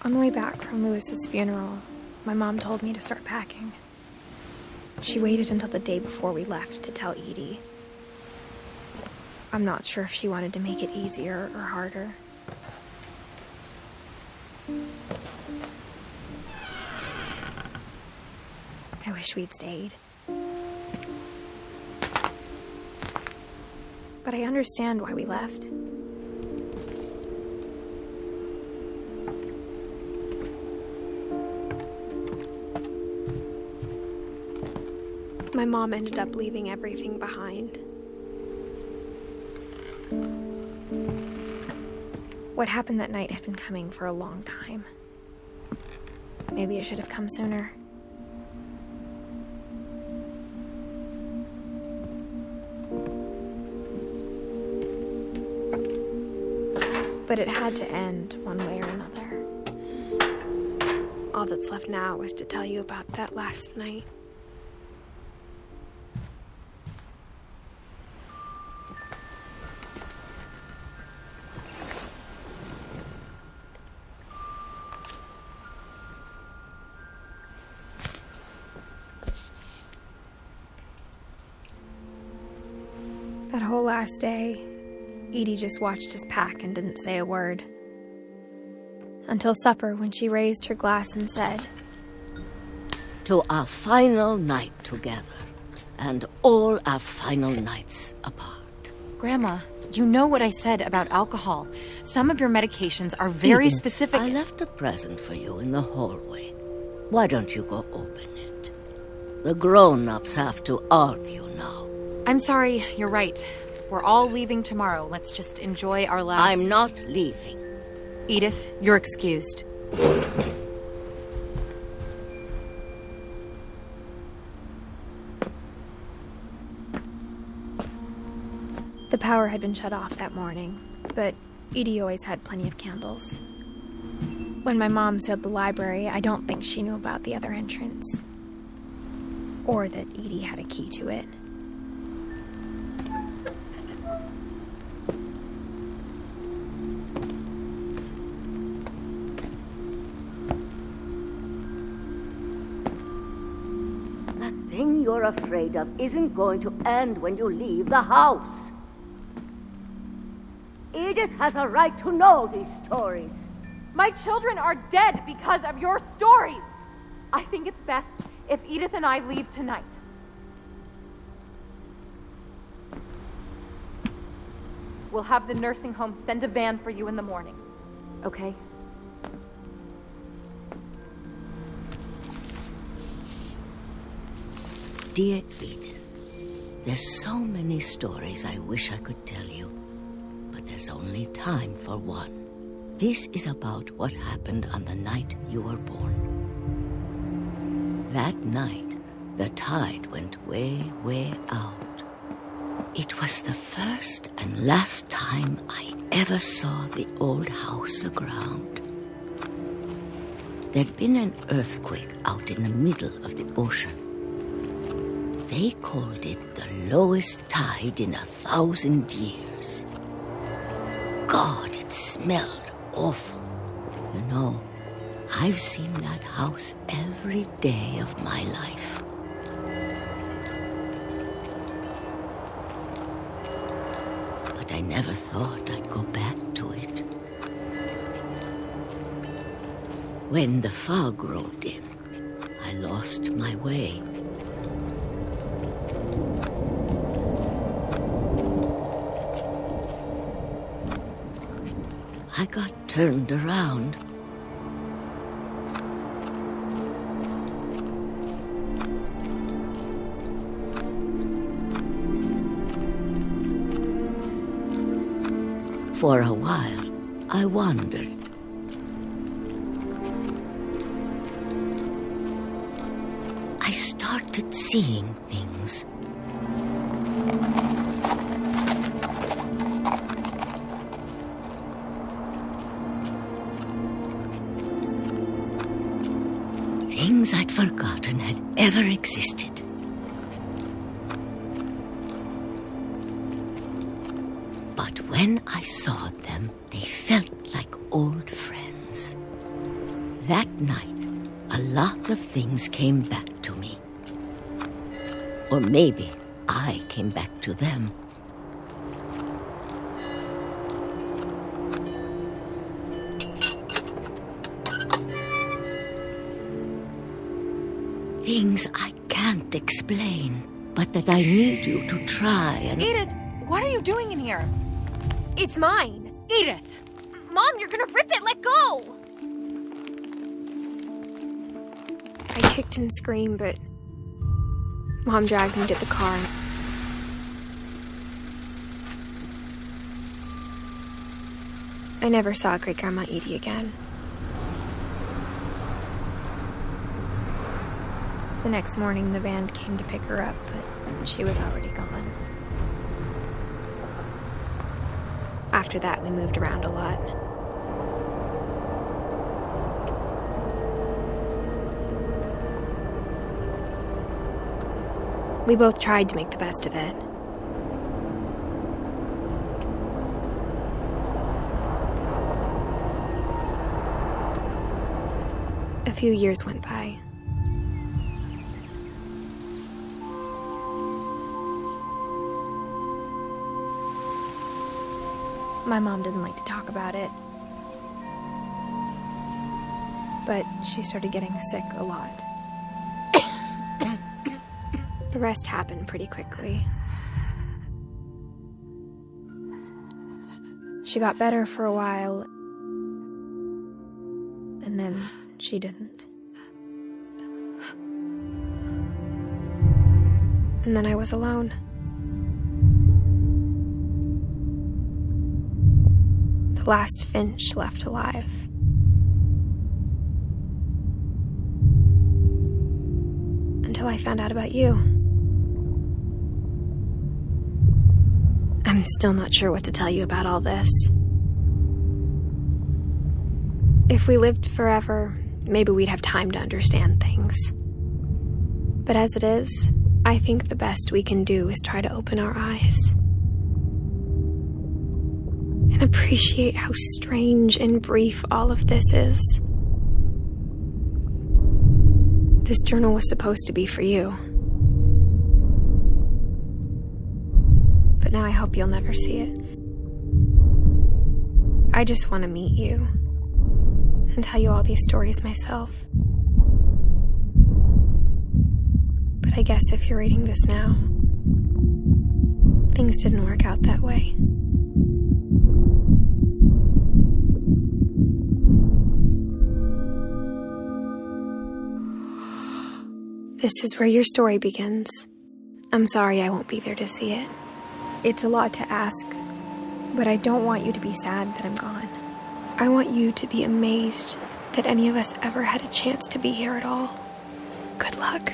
Speaker 1: On the way back from Lewis's funeral, my mom told me to start packing. She waited until the day before we left to tell Edie. I'm not sure if she wanted to make it easier or harder. I wish we'd stayed. But I understand why we left. My mom ended up leaving everything behind. What happened that night had been coming for a long time. Maybe it should have come sooner. But it had to end one way or another. All that's left now is to tell you about that last night. That whole last day, Edie just watched us pack and didn't say a word. Until supper, when she raised her glass and said,
Speaker 15: "To our final night together, and all our final nights apart."
Speaker 16: Grandma, you know what I said about alcohol. Some of your medications are very
Speaker 15: Edith,
Speaker 16: specific.
Speaker 15: I left a present for you in the hallway. Why don't you go open it? The grown-ups have to argue now.
Speaker 16: I'm sorry, you're right. We're all leaving tomorrow. Let's just enjoy our last...
Speaker 15: I'm not leaving.
Speaker 16: Edith, you're excused.
Speaker 1: The power had been shut off that morning, but Edie always had plenty of candles. When my mom sealed the library, I don't think she knew about the other entrance. Or that Edie had a key to it.
Speaker 15: The thing you're afraid of isn't going to end when you leave the house. Edith has a right to know these stories.
Speaker 11: My children are dead because of your stories. I think it's best if Edith and I leave tonight. We'll have the nursing home send a van for you in the morning, okay?
Speaker 15: Dear Edith, there's so many stories I wish I could tell you, but there's only time for one. This is about what happened on the night you were born. That night, the tide went way, way out. It was the first and last time I ever saw the old house aground. There'd been an earthquake out in the middle of the ocean. They called it the lowest tide in 1,000 years. God, it smelled awful. You know, I've seen that house every day of my life. But I never thought I'd go back to it. When the fog rolled in, I lost my way. I got turned around. For a while, I wandered. I started seeing things. Things I'd forgotten had ever existed. But when I saw them, they felt like old friends. That night, a lot of things came back to me. Or maybe I came back to them. Things I can't explain, but that I need you to try and...
Speaker 16: Edith, what are you doing in here?
Speaker 1: It's mine.
Speaker 16: Edith!
Speaker 5: Mom, you're gonna rip it! Let go!
Speaker 1: I kicked and screamed, but Mom dragged me to the car. I never saw Great-Grandma Edie again. The next morning, the band came to pick her up, but she was already gone. After that, we moved around a lot. We both tried to make the best of it. A few years went by. My mom didn't like to talk about it, but she started getting sick a lot. The rest happened pretty quickly. She got better for a while, and then she didn't. And then I was alone. The last Finch left alive. Until I found out about you. I'm still not sure what to tell you about all this. If we lived forever, maybe we'd have time to understand things. But as it is, I think the best we can do is try to open our eyes. And appreciate how strange and brief all of this is. This journal was supposed to be for you. But now I hope you'll never see it. I just want to meet you and tell you all these stories myself. But I guess if you're reading this now, things didn't work out that way. This is where your story begins. I'm sorry I won't be there to see it. It's a lot to ask, but I don't want you to be sad that I'm gone. I want you to be amazed that any of us ever had a chance to be here at all. Good luck.